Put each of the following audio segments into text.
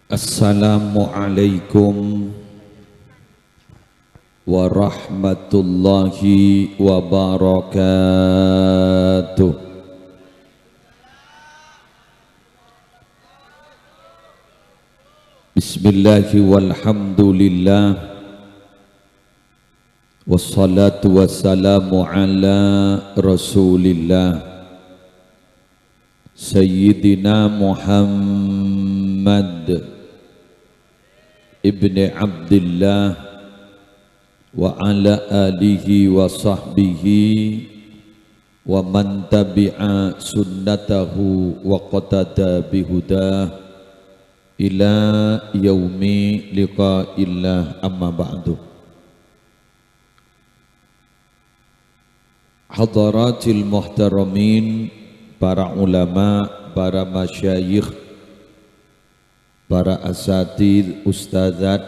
Assalamualaikum warahmatullahi wabarakatuh. Bismillahi walhamdulillah, wassalatu wassalamu ala rasulillah Sayyidina Muhammad ibni Abdillah wa ala alihi wa sahbihi wa man tabi'a sunnatahu wa qatada bihudah ila yaumi liqa'illah, amma ba'du. Hadaratil muhtaramin, para ulama, para masyayikh, para asatidz, ustadzat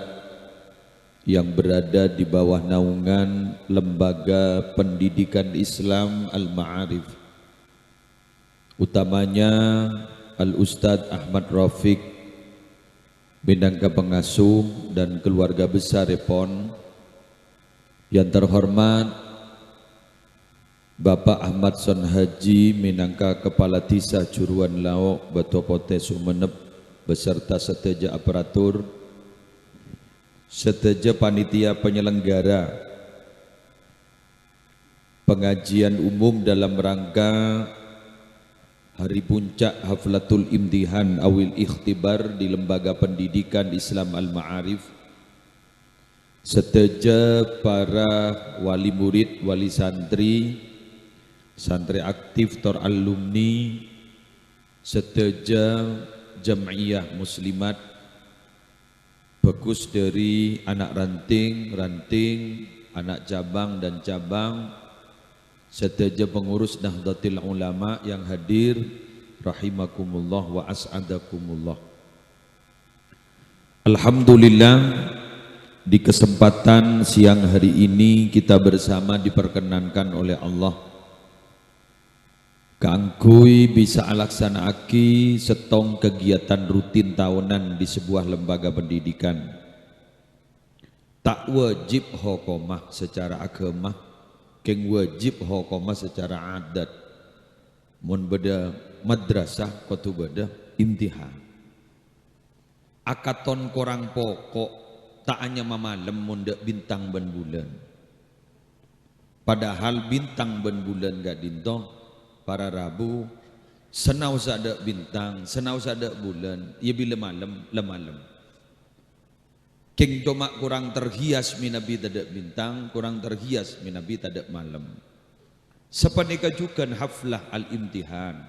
yang berada di bawah naungan Lembaga Pendidikan Islam Al-Ma'arif, utamanya Al-Ustadz Ahmad Rafiq minangka pengasuh dan keluarga besar Repon, yang terhormat Bapak Ahmad Son Haji minangka Kepala Desa Juruan Laok Batopote Sumeneb beserta seteja aparatur, seteja panitia penyelenggara pengajian umum dalam rangka Hari Puncak Haflatul Imtihan Awil Ikhtibar di Lembaga Pendidikan Islam Al-Ma'arif, seteja para wali murid, wali santri, santri aktif, tor alumni, seteja jam'iyah muslimat, bagus dari anak ranting, anak cabang dan cabang, seteja pengurus Nahdlatul Ulama yang hadir, rahimakumullah wa as'adakumullah. Alhamdulillah, di kesempatan siang hari ini kita bersama diperkenankan oleh Allah kangkui bisa alaksanaaki setong kegiatan rutin tahunan di sebuah lembaga pendidikan. Tak wajib hukumah secara agama, keng wajib hukumah secara adat. Mun beda madrasah kotu beda imtihan. Akaton korang pokok tak hanya mamalem munda bintang ben bulan. Padahal bintang ben bulan gak dinto para Rabu senau sada bintang, senau sada bulan, ya bila malam lemalem. King cuma kurang terhias minabi tadak bintang, kurang terhias minabi tadak malam. Sepanika juga haflah al-imtihan.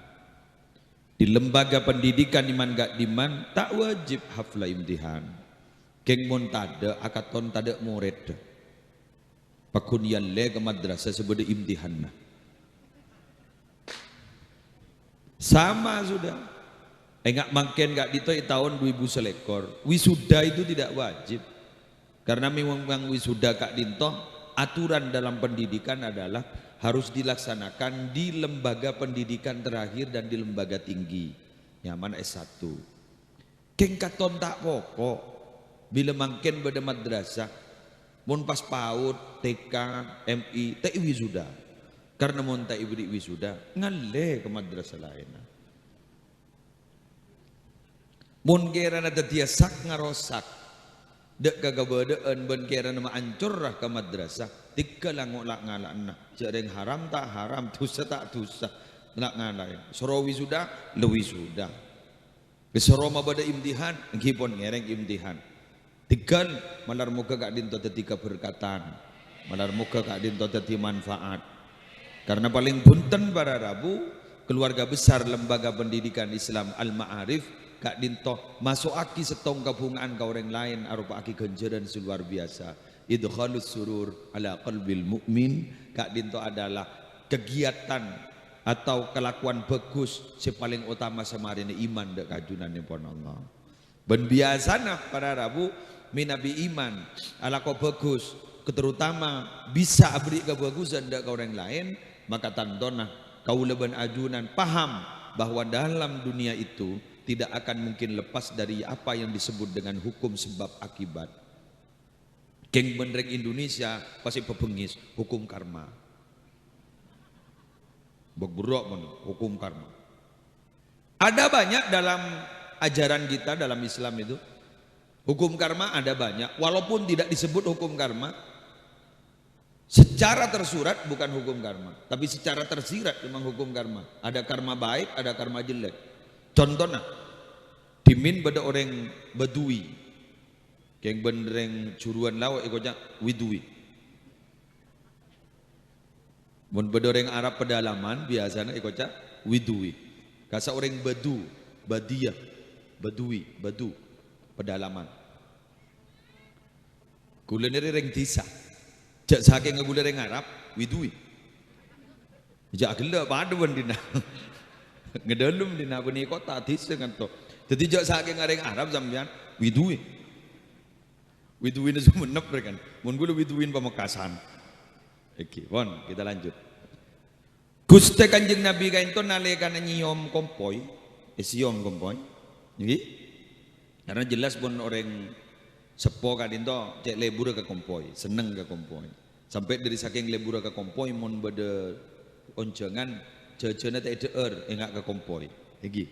Di lembaga pendidikan iman gak diman tak wajib haflah imtihan. King mun tada akaton tadak murid. Pakun yalle ke madrasah sebeda imtihan nah. Sama sudah. Enggak makin gak ditoi tahun 2000 selekor. Wisuda itu tidak wajib. Karena memang wisuda kak dintoh, aturan dalam pendidikan adalah harus dilaksanakan di lembaga pendidikan terakhir dan di lembaga tinggi. Nyaman S1. Keng katon tak pokok. Bila makin pada madrasah, mun pas PAUD, TK, MI, tak wisuda. Karena mun tak wisuda, ngalle ke madrasah lain. Mun kira na tetiasak ngarosak, dek kagabadaan ben kira nama ancurrah ke madrasah, tiga langolak ngalak nah, jareng haram tak haram, dosa tak dosa, nak ngalai. Sorowi sudah, lewi sudah. Kesoroma pada imtihan, ngipon ngereng imtihan. Tiga malar muka kak dinto tetika berkatan, malar muka kak dinto teti manfaat. Karena paling punten para Rabu, keluarga besar Lembaga Pendidikan Islam Al-Ma'arif Kak Dinto masuk aki setong kabungan ke orang lain arupa aki ganjaran luar biasa. Idkhalus surur ala qalbil mu'min. Kak Dinto adalah kegiatan atau kelakuan bagus si paling utama semarin iman dek kajunan pon Allah. Ben biasana para Rabu minabi iman ala kau bagus, terutama bisa beri kebagusan dek ke orang lain, maka tandona kau leban ajunan paham bahwa dalam dunia itu tidak akan mungkin lepas dari apa yang disebut dengan hukum sebab akibat. Geng benereng Indonesia pasti pebengis hukum karma. Berburuk pun hukum karma. Ada banyak dalam ajaran kita dalam Islam itu. Hukum karma ada banyak, walaupun tidak disebut hukum karma. Secara tersurat bukan hukum karma, tapi secara tersirat memang hukum karma. Ada karma baik, ada karma jelek. Contohnya, dimin pada orang Badui, yang benereng curuan lawa ikutnya widui. Mun pada orang Arab pedalaman biasanya ikutnya widui. Kasa orang Badu, Badiyah, Badui, Badu, pedalaman. Gula nere orang desa. Jak saking ngegula orang Arab, widui. Jak gila paduan dina. Ngedalem dina beni kota desa kan to. Jadi jak saking orang Arab sampean widui. Widuin Sumenep kan. Mun gula widuin Pamekasan. Oke, bon, kita lanjut. Gusti Kanjeng Nabi kain to nalekan nyiom kompoi, siom kompoi. Nggih. Karena jelas pun orang sepo kadin to cek lebur ke kompoi, seneng ke kompoi. Sampai dari saking lebur ke kompoi mun bade oncengan jejena teh deur engak ke kompoi. Nggih.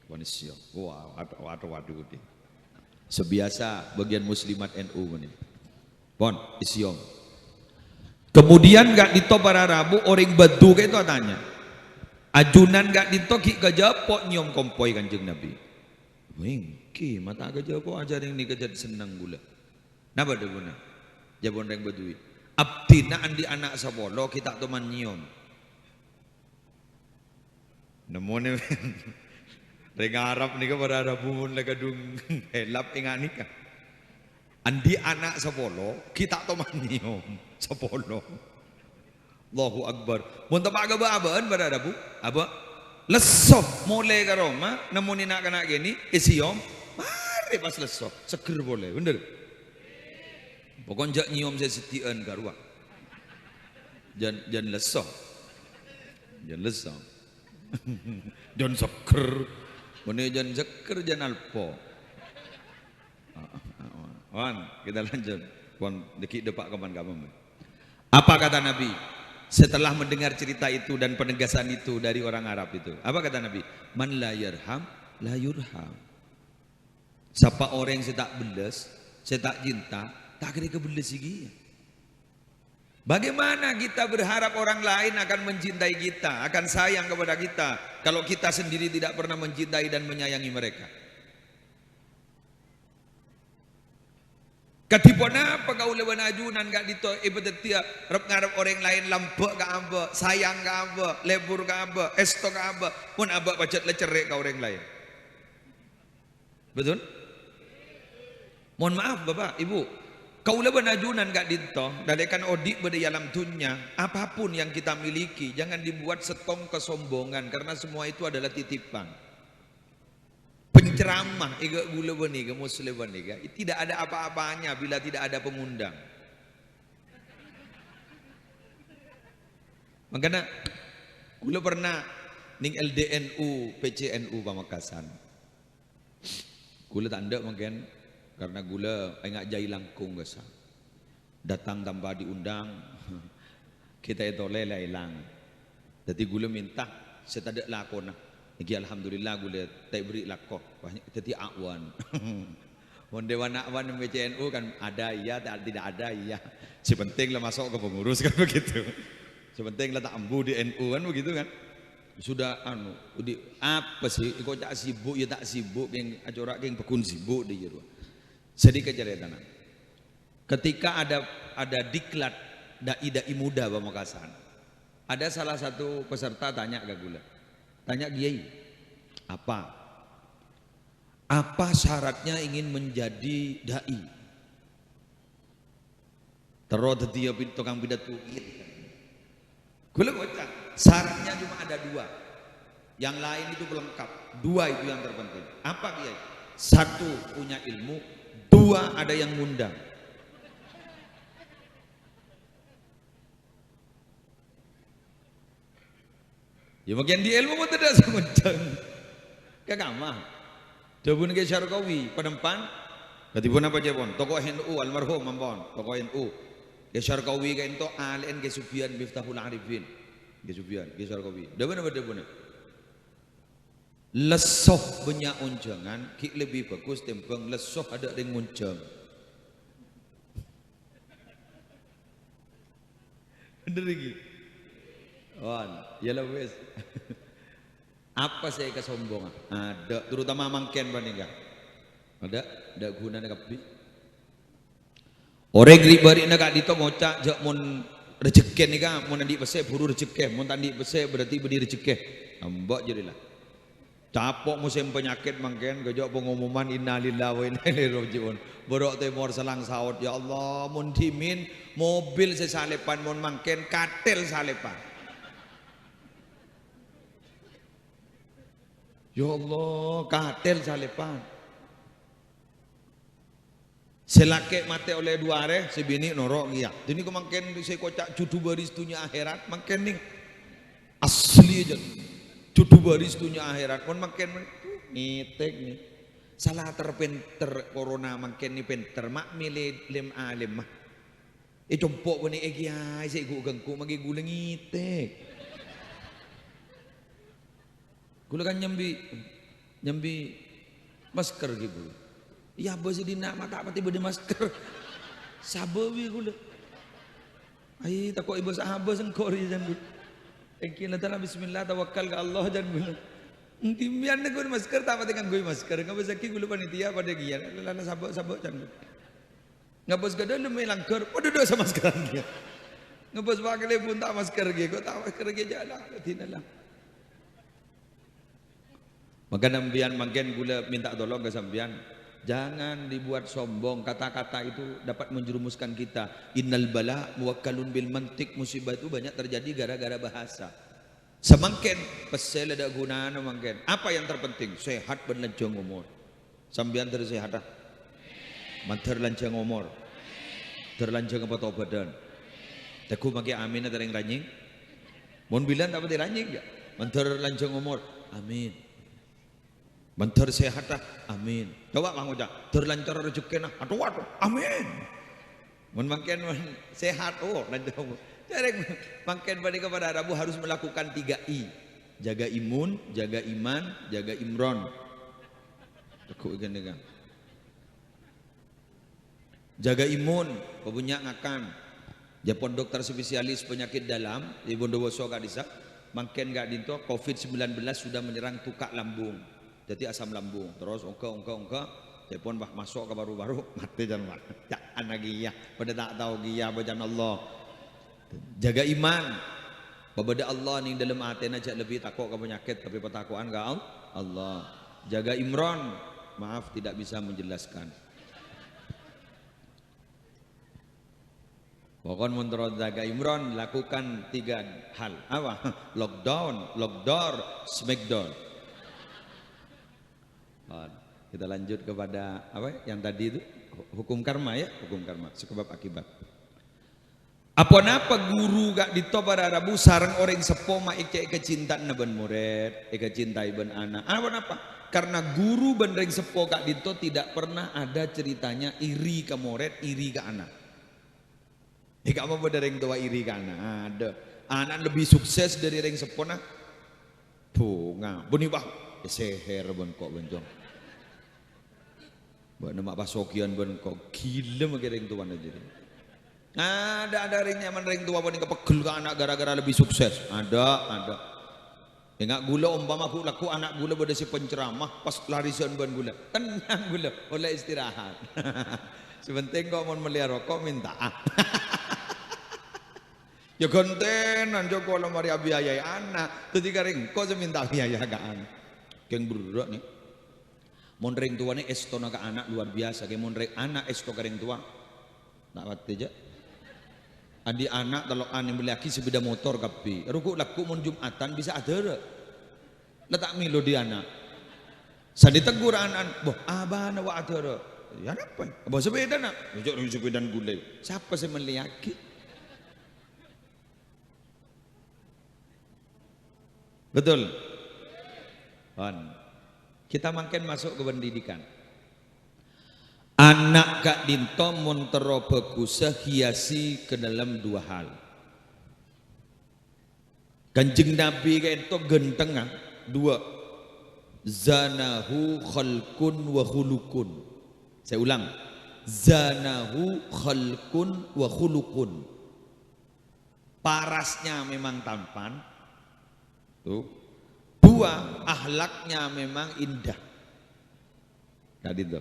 Bon siom. Wah, waduh. Sebiasa bagian muslimat NU ini. Bon, siom. Kemudian gak dito para Rabu orang Badu kayak itu tanya. Ajunan gak dito ki kejapok nyom kompoi Kanjeng Nabi. Wengki mata kejapok aja yang nikejat senang gula. Napa ada guna? Jabon orang Badui. Abdina andi anak sabolo kita teman nyom. Nemone reng Arab nika para Rabu mun lekadung helap ingat nikah. Andi anak sepolo kita teman nyom sepolo. Allahu Akbar. Mun tepak abaan pada Rabu apa? Lesoh mulai ke Roma namun nak kena gini isiom mari pas lesoh seger boleh bener. Pokoknya jak nyiom saya setian garwa. Jan lesoh. Jan lesoh. Jan seger. Mene jan seger jan alpo. Wan, kita lanjut. Wan, deki depak kapan-kapan. Apa kata Nabi? Setelah mendengar cerita itu dan penegasan itu dari orang Arab itu. Apa kata Nabi? Man la yarham, la yurham. Siapa orang yang saya tak beles, saya tak cinta, tak kira kebeles lagi. Bagaimana kita berharap orang lain akan mencintai kita, akan sayang kepada kita, kalau kita sendiri tidak pernah mencintai dan menyayangi mereka? Katipona pagaulawan ajunan gak dito ibadetia rep ngarep orang lain lampek ka amba sayang ka amba lebur ka amba esto ka amba pun aba pacet lecerek ka orang lain. Betul? Mohon maaf Bapak Ibu, kaulawan ajunan gak dito dalekan odik bade alam dunya, apapun yang kita miliki jangan dibuat setong kesombongan karena semua itu adalah titipan. Penceramah ega gula bani ke muslim bani tidak ada apa-apanya bila tidak ada pengundang. Makanya gula pernah ning LDNU PCNU Pamekasan. Gula tanda mungkin karena gula enggak jai langkung gasa. Datang tanpa diundang kita itu lele hilang. Jadi gula minta saya tak ada lakona. Iki alhamdulillah gula tak beri lakoh banyak jadi awan. Mon dewan awan PCNU kan ada iya tidak ada iya. Sepenting lah masuk ke pengurus kan begitu. Sepenting lah tak ambu di NU kan begitu kan. Sudah di apa sih kok tak sibuk ya tak sibuk yang acara yang pekun sibuk di jero. Sedikit cerita. Ketika ada diklat dai muda Pamekasan. Ada salah satu peserta tanya ke gula. Tanya Kiai, apa syaratnya ingin menjadi dai? Terus dia tukang pidato. Gula kocak. Syaratnya cuma ada dua. Yang lain itu pelengkap. Dua itu yang terpenting. Apa Kiai? Satu punya ilmu, dua ada yang ngundang. Ya bagian di ilmu pun tidak semudah. Kagamah. Dabun ke Syarqawi penempan. Katipun apa jepon? Tokoh NU almarhum mampon. Tokoh NU. Ke Syarqawi ke ento ALN ke Sufyan Miftahul Arifin. Ke Sufyan, ke Syarqawi. Dabun apa dabun? Lesoh banyak unjangan, ki lebih bagus timbang lesoh ada ring unjang. Bener lagi. Wan, ya lah wes. Apa saya kesombongan? Ada, terutama mangken panika. Ada gunanya kapi. Orang ribari nak dito ngocak jak mun rezeki nika, mun andi bese buru rezeki, mun tandi bese berarti beri rezeki. Ambak jadilah. Capok musim penyakit mangken gejok pengumuman innalillahi wa inna ilaihi rajiun. Borok temor selang saut ya Allah mun dimin mobil sesalepan mun mangken katel salepan. Ya Allah, katel salepan. Selake mate oleh dua are, sebini norok iya. Ini kemangken saya kocak judu baris dunia akhirat, mangken nih asli aja. Judu baris dunia akhirat, pun mangken nitek nih. Salah terpenter corona mangken nih penter mak milih lem alim mah. Compok pun nih kiai saya ganggu magi gula ngitek. Gula kan nyambi masker gitu. Ya bos di nak mata mati berde masker. Sabawi gula. Ai takut ibu sahabat sengkor jan gula. Engkin adalah bismillah tawakal ke Allah jan gula. Timian gue masker tak mati kan gue masker. Ngapa sakit gula panitia pada gian. Lala sabak jan gula. Ngapa segala lu melanggar. Pada dosa masker dia. Ngapa pakai pun tak masker gitu. Tak masker gitu jalan. Tinalah. Maka nambian makin gula minta tolong ke sambian. Jangan dibuat sombong. Kata-kata itu dapat menjerumuskan kita. Innal bala muwakkalun bil mantik. Musibah itu banyak terjadi gara-gara bahasa. Semangkin pesel ada gunaan mangkin. Apa yang terpenting? Sehat dan lanjang umur. Sambian tersehat. Mantar lanjang umur. Terlanjang apa tau badan. Teku maki amin ada yang ranying. Mohon bilang tak pati ranying ya. Mantar lanjang umur. Amin. Bentar sehat dah, amin. Coba bang Ujang, terlancar rezeki nah, aduh, amin. Makin sehat, lancar. Jadi makin pada kepada Rabu harus melakukan 3I, jaga imun, jaga iman, jaga imron. Aku ikan dengan. Jaga imun, punya ngakan. Japon dokter spesialis penyakit dalam di Bondowoso kadisa, makin gak dinto COVID-19 sudah menyerang tukak lambung. Jadi asam lambung terus ongka telepon bah masuk ke baru-baru mati jangan jangan lagi ya pada tak tahu dia bajan Allah jaga iman kepada Allah nih dalam hati aja lebih takut ke penyakit tapi petakuan kau Allah jaga imron maaf tidak bisa menjelaskan pokoknya menurut jaga imron lakukan 3 hal apa lockdown lockdoor smackdown. Kita lanjut kepada apa yang tadi itu hukum karma ya hukum karma sebab akibat apa guru gak ditobara Rabu sarang orang sepo ma ike kecintaan ben murid ike cintai ben anak apa karena guru ben ring sepo gak dito tidak pernah ada ceritanya iri ke murid iri ke anak ika apa pada ring tua iri ke anak ada anak lebih sukses dari ring sepo nah bunga buni bah seher ben kok bencong buat nama pasokian ben kok gila makin ring tuan aja ada ring nyaman ring tua pun kepegel ke anak gara-gara lebih sukses ada enggak gula umpama aku laku anak gula pada si penceramah pas larisan ben gula tenang gula boleh istirahat sebenting kok mau melihara rokok minta ya kontenan joko lemari biaya anak ketika ring kok seminta biaya gaan keng berat nih mon ring tua nih estona ke anak luar biasa kayak mon ring anak esto ke ring tua nak wati aja adi anak kalau anak belaki sepeda motor kapi ruku laku mon jumatan bisa ada letak milo di anak sadi tegur anak boh abah wa ada ya apa boh sepeda nak jujur sepeda gulai siapa sih meliaki betul kan Kita makin masuk ke pendidikan. Anak kak dinto montero bagusa hiasi ke dalam dua hal. Kanjeng Nabi kayak itu genteng dua. Zanahu khalqun wa khulukun. Saya ulang. Zanahu khalqun wa khulukun. Parasnya memang tampan. Tuh. Dua, ahlaknya memang indah. Tadi itu.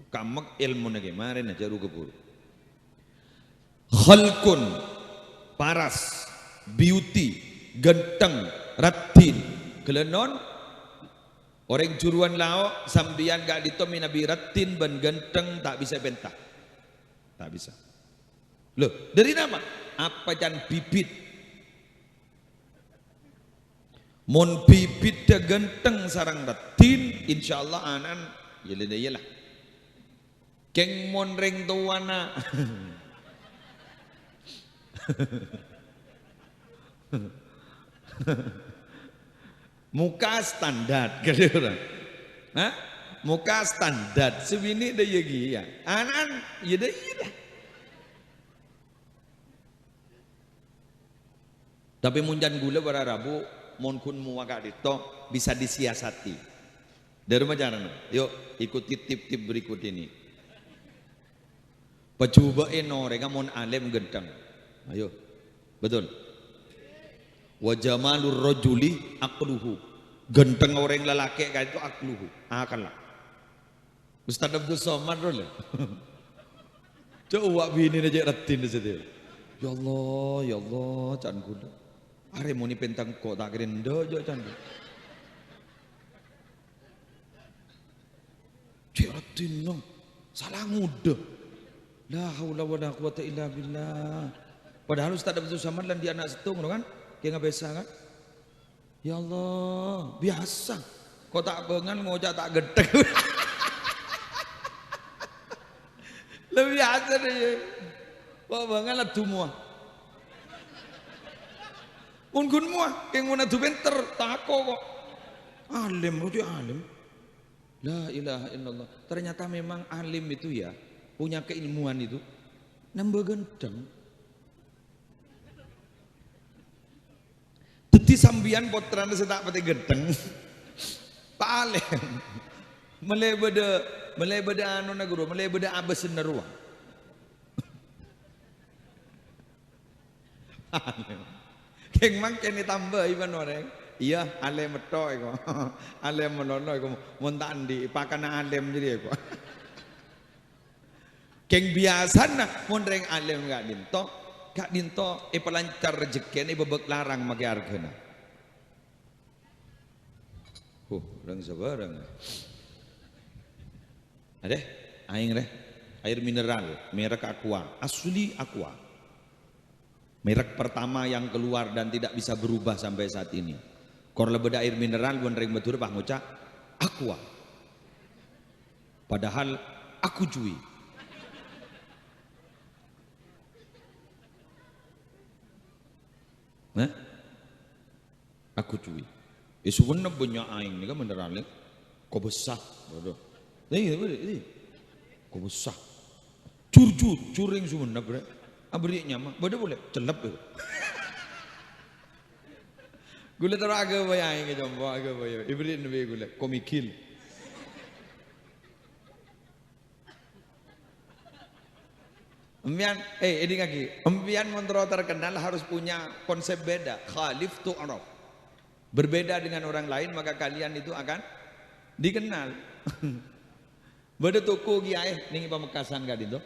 Kamek ilmu nage kemarin aja ru keburu. Khalqun, paras, beauty, genteng, ratin, kelenon. Orang juruan lao sambian gak ditomi nabi ratin ban genteng tak bisa bentah. Tak bisa. Loh, dari nama? Apa jan bibit? Mon bibit da genteng sarang ratin, insyaallah anan yalah. Keng mon ring tuana. Muka standar kali orang. Hah? Muka standar sebini dah ya ya. Anan ya dah ya dah. Tapi munjan gula para rabu mon kun muaka dito bisa disiasati. Dari macam mana? Yuk ikuti tip-tip berikut ini. Pacubain orang mon alim genteng. Ayo. Betul. Wa jamalur rajuli aqluhu. Genteng orang lelaki kayak itu aqluhu. Akanlah. Ustaz Abdul Somad dulu. Coba bini aja ratin di situ. Ya Allah, can kuda. Are muni pentang kok tak kirim dojo can. Cek ratin no. Salah muda. La haula wala quwata illa billah. Padahal Ustaz Abdul Somad lan dia anak setung kan? Kayak nggak biasa kan? Ya Allah, biasa. Kok tak bengan ngocak tak gedek. Lebih biasa deh. Kok bengan lah semua. Pun muah, kayak ngona tu benter tako kok. Alim, rujak alim. La ilaha illallah. Ternyata memang alim itu ya punya keilmuan itu nambah genteng. Jadi sambian potran setak pati genteng. Pak alim. Melebeda anu na guru, melebeda abes neruang. Keng mangken ditambah iban orang. Iya, alim metok iko. Alim menono iko mun tak andi pakana alim jadi iko. Keng biasa nah mun reng alim gak dinto pelancar rezeki bebek larang make argana. Orang sabarang. Ada aing deh, air mineral, merek Aqua, asli Aqua. Merek pertama yang keluar dan tidak bisa berubah sampai saat ini. Kor lebeda air mineral bon reng betul Pak Moca Aqua. Padahal aku cuy. Nah, aku cuy. Sebenarnya banyak aing ni kan mineralnya. Kau besar, bodoh. Ini, kau besar. Curing sebenarnya bre. Abri nyama, bodoh boleh celap tu. Gula taruh agak banyak aing jombo agak banyak. Ibrit nabi gula komikil. Empian, ini kaki. Empian montro terkenal harus punya konsep beda. Khalif tu Arab. Berbeda dengan orang lain maka kalian itu akan dikenal. Beda toko giai ningi Pamekasan gak itu.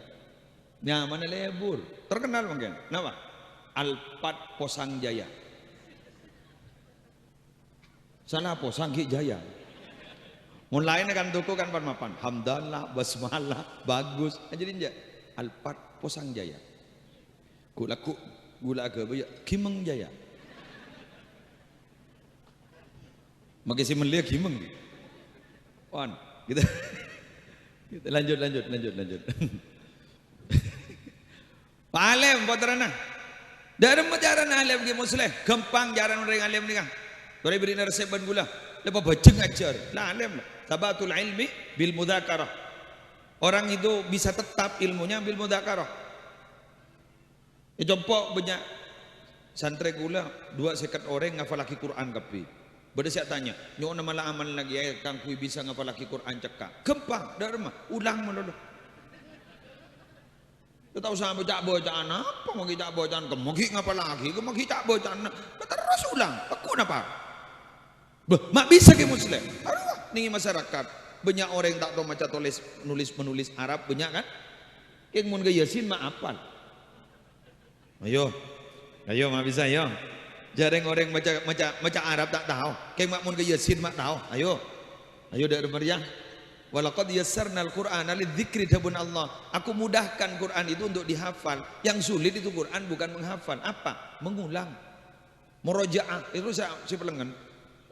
Nyaman lebur. Terkenal mungkin. Nama? Alpat Posang Jaya. Sana Posang Jaya. Mun lain kan toko kan mapan. Hamdalah, basmalah, bagus. Jadi dia Alpat Posang Jaya. Gula ke baya Kimeng Jaya. Makai si melia Kimeng. Wan, kita lanjut. Pak Alim potrana. Dari jaran alim ki musleh, gampang jaran orang alim ni kan. Dore beri resep ban gula. lepas baca ngajar. Lah alim. Tabatul ilmi bil mudzakarah. Orang itu bisa tetap ilmunya bil mudzakarah. Jompo banyak santri gula 2 orang ngafal laki Quran kapi. Bada saya tanya, nyo nama la amal lagi ya kang kui bisa ngafal laki Quran cekak. Kempang, darma, ulang melulu. Tahu sama baca bacaan apa mau kita bacaan kemagi ngapa lagi kemagi tak bacaan terus ulang aku napa mak bisa ke muslim aduh nih masyarakat banyak orang tak tahu macam menulis Arab banyak kan yang mun ke Yasin mak apal ayo mak bisa yo jarang orang baca Arab tak tahu kayak mak mun ke Yasin mak tahu ayo dari meriah. Walaqad yassarnal Qur'ana lidzikri dabun Allah. Aku mudahkan Quran itu untuk dihafal. Yang sulit itu Quran bukan menghafal. Apa? Mengulang. Murojaah. Itu saya pelengan.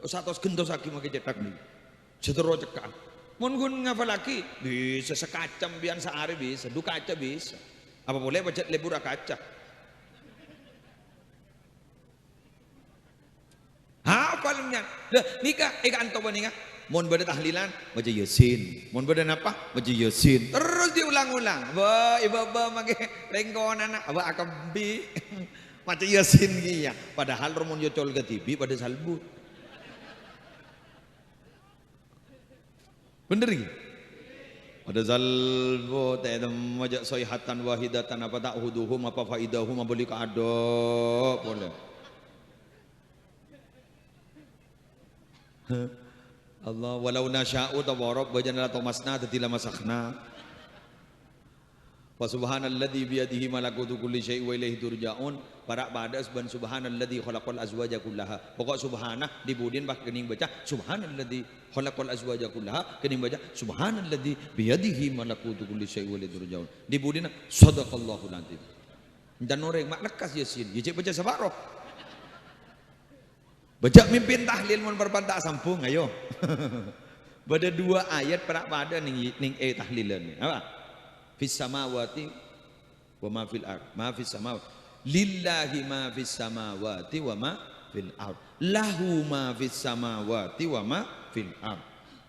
Satos gentos lagi make cetak nih. Setero cekak. Mun gun ngafal lagi bisa sekacam bian sehari bisa. Du kaca bisa. Apa boleh baca lebur kaca. Hafalnya. Lah nikah anto ba nikah? Mon beda tahlilan baca Yasin, mon beda apa baca Yasin, terus diulang-ulang. Wah iba make lengkon anak, abah akambi baca Yasin kia. Padahal romon yocol ke TV pada salbu. Bener gitu. Pada salbu tak ada majak soihatan wahidatan apa tak huduhum apa faidahum apa beli kado boleh. Allah walau nasya'u tawarab bajana tamasna tatila masakhna wa subhanalladzi biyadihi malakutu kulli syai'in wa ilaihi turja'un para pada subhanalladzi khalaqal azwaja kullaha pokok subhanah dibudin bah kening baca subhanalladzi khalaqal azwaja kullaha kening baca subhanalladzi biyadihi malakutu kulli syai'in wa ilaihi turja'un dibudin sadaqallahul azim dan orang mak lekas Yasin je baca sabarok baca mimpin tahlil mun berpantak sampung ayo. Bada 2 ayat pada ning tahlilan apa? Fis samawati wa ma fil ard. Ma fis samawati lillahi ma fis samawati wa ma fil ard. Lahu ma fis samawati wa ma fil ard.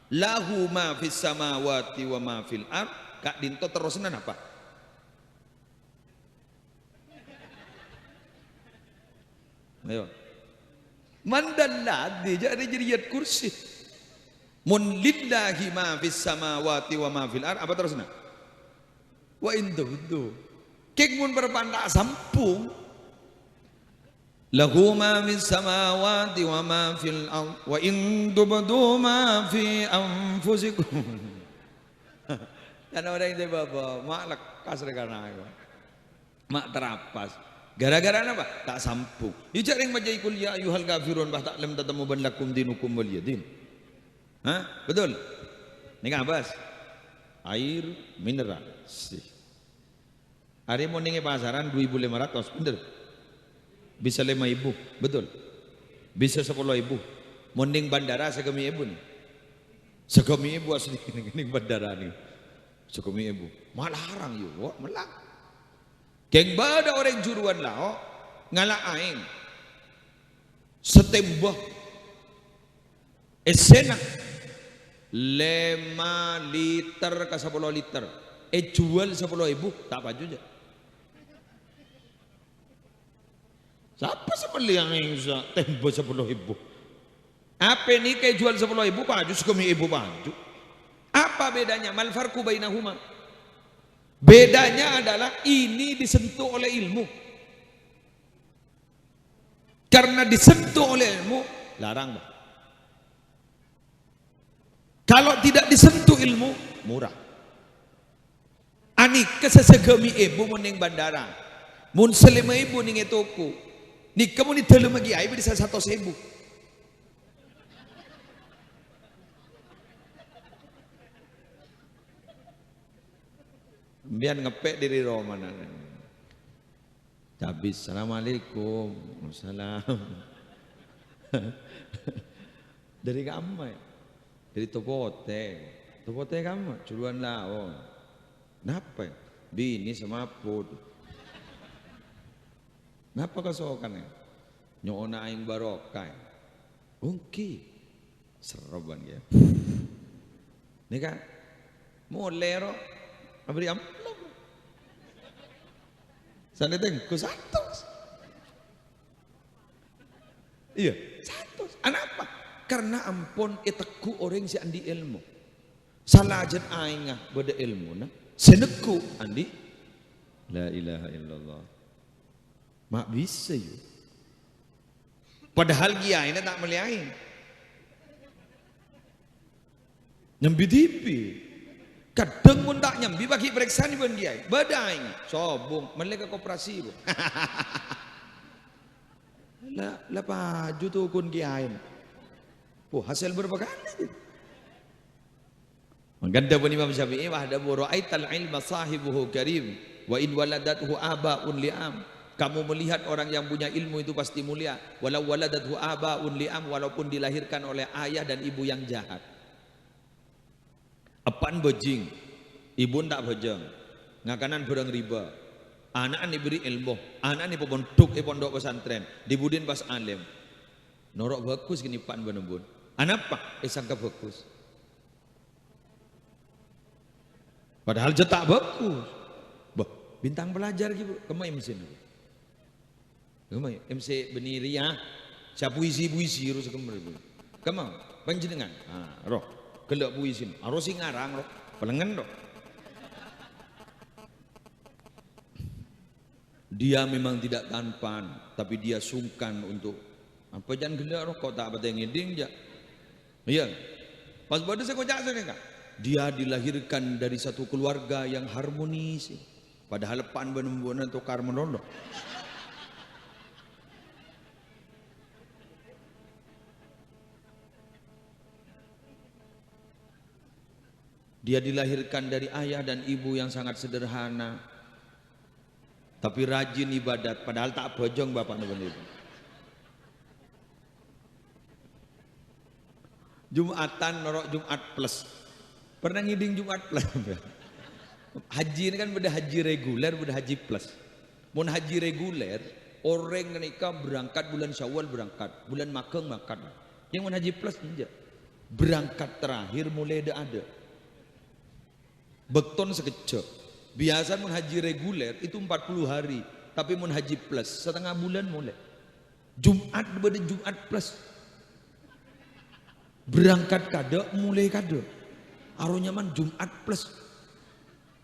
Lahu ma fis samawati wa ma fil ard. Kak dinto terusnan apa? Ayo. Mandallah jadi jadiat kursi mun lillahi ma fis samawati wa ma fil ard apa terusnya wa intuhu kek mun berpandak sampung lahu ma fis samawati wa ma fil ard wa in tubdu ma fi anfusikum dan orang itu baba mak lekas rekana mak terapas gara-gara apa? Tak sampung. You cari yang baca ikul ya ayuhal kafirun bah ta'lam tatamu ban lakum dinukum waliyadin. Hah? Betul? Ini Abbas. Air mineral. Hari mau nih pasaran 2.500, bener? Bisa 5.000, betul? Bisa 10.000. Mending bandara segemi ibu nih. Segemi ibu asli ini bandara nih. Segemi ibu. Malah larang yuk, malah. Keng bada orang juruan lah, ngalah aing, setembah, esena, 5 liter ke 10 liter, jual 10.000, tak apa juga. Siapa sebeli yang bisa tembak 10.000? Apa nih kayak jual 10.000 baju, sekemi ibu baju? Apa bedanya? Mal farqu bainahuma? Bedanya adalah ini disentuh oleh ilmu. Karena disentuh oleh ilmu, larang. Kalau tidak disentuh ilmu, murah. Ani kesesegemi ibu mening bandara. Mun 5.000 ning toko. Ni kamu ni telu magi ai bisa 100.000. Biar ngepek diri Roma habis assalamualaikum wassalam dari kamu ya dari topote kamu curuan lah oh kenapa ya bini sama put kenapa kesokan ya nyona aing barokah ungki Seroban ya. Ini kan mulai ro abri amplop. Sana tengku satu. Iya, satu. Apa? Karena ampun iteku orang si andi ilmu. Salah jen aingah beda ilmu nah. Seneku andi. La ilaha illallah. Mak bisa yuk. Padahal dia ini tak melihain. Nyambi tipi. Kadang pun tak nyambi bagi periksa ni pun dia. Beda ini. Sobong. Mereka koperasi. Lah paju tu kun kiain. Oh hasil berapa kali? Maganda pun Imam Syafi'i wahdahu ra'aital ilma sahibuhu karim wa in waladathu abaun li'am. Kamu melihat orang yang punya ilmu itu pasti mulia. Walau waladathu abaun li'am, walaupun dilahirkan oleh ayah dan ibu yang jahat. Apaan bejing, ibu tak bejeng, ngakanan berang riba. Anak ni beri ilmu, anak ni pondok pesantren, dibudin pas alim. Norok bagus gini pan benembun. Anak apa? Sangka bagus. Padahal jetak bagus. Bah, bintang pelajar gitu. Kemai MC ni. Kemai MC Beniria. Siapa puisi harus kemari. Kemau panjenengan. Roh. Kelak puisi. Harus ngarang roh. Pelengan roh. Dia memang tidak tampan, tapi dia sungkan untuk apa jangan gelak roh kau tak beteng ngiding ja. Iya. Pas pada saya kocak saya kan. Dia dilahirkan dari satu keluarga yang harmonis. Padahal pan benembunan tukar menolong. Dia dilahirkan dari ayah dan ibu yang sangat sederhana. Tapi rajin ibadat, padahal tak bojong bapak nabi. Jumatan norok Jumat plus. Pernah ngiding Jumat plus? Haji ini kan beda haji reguler, beda haji plus. Mun haji reguler, orang nikah berangkat bulan Syawal berangkat, bulan Makkah makan. Yang mun haji plus enggak. Berangkat terakhir mulai ada. Bekton sekejap. Biasa mun haji reguler itu 40 hari, tapi mun haji plus setengah bulan mulai. Jumat pada Jumat plus. Berangkat kada mulai kada. Arunya man Jumat plus.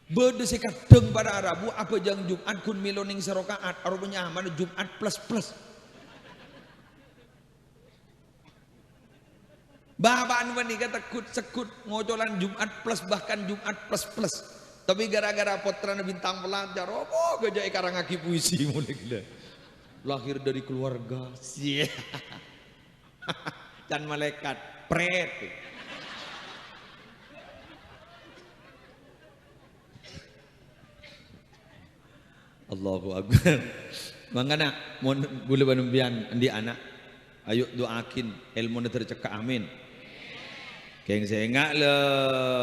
Beda sekadeng pada Arabu apa jang Jumat kun miloning serokaat, arunya aman Jumat plus plus. Bahan wanita takut sekut ngocolan Jumat plus bahkan Jumat plus plus. Tapi gara-gara putra bintang pelajar, oh gajah karang aki puisi mulai gila. Lahir dari keluarga, dan malaikat pret. Allahu Akbar. Mangana mon bulu banumbian andi anak, ayo doakin ilmu tercekak amin. Keng saya enggak le,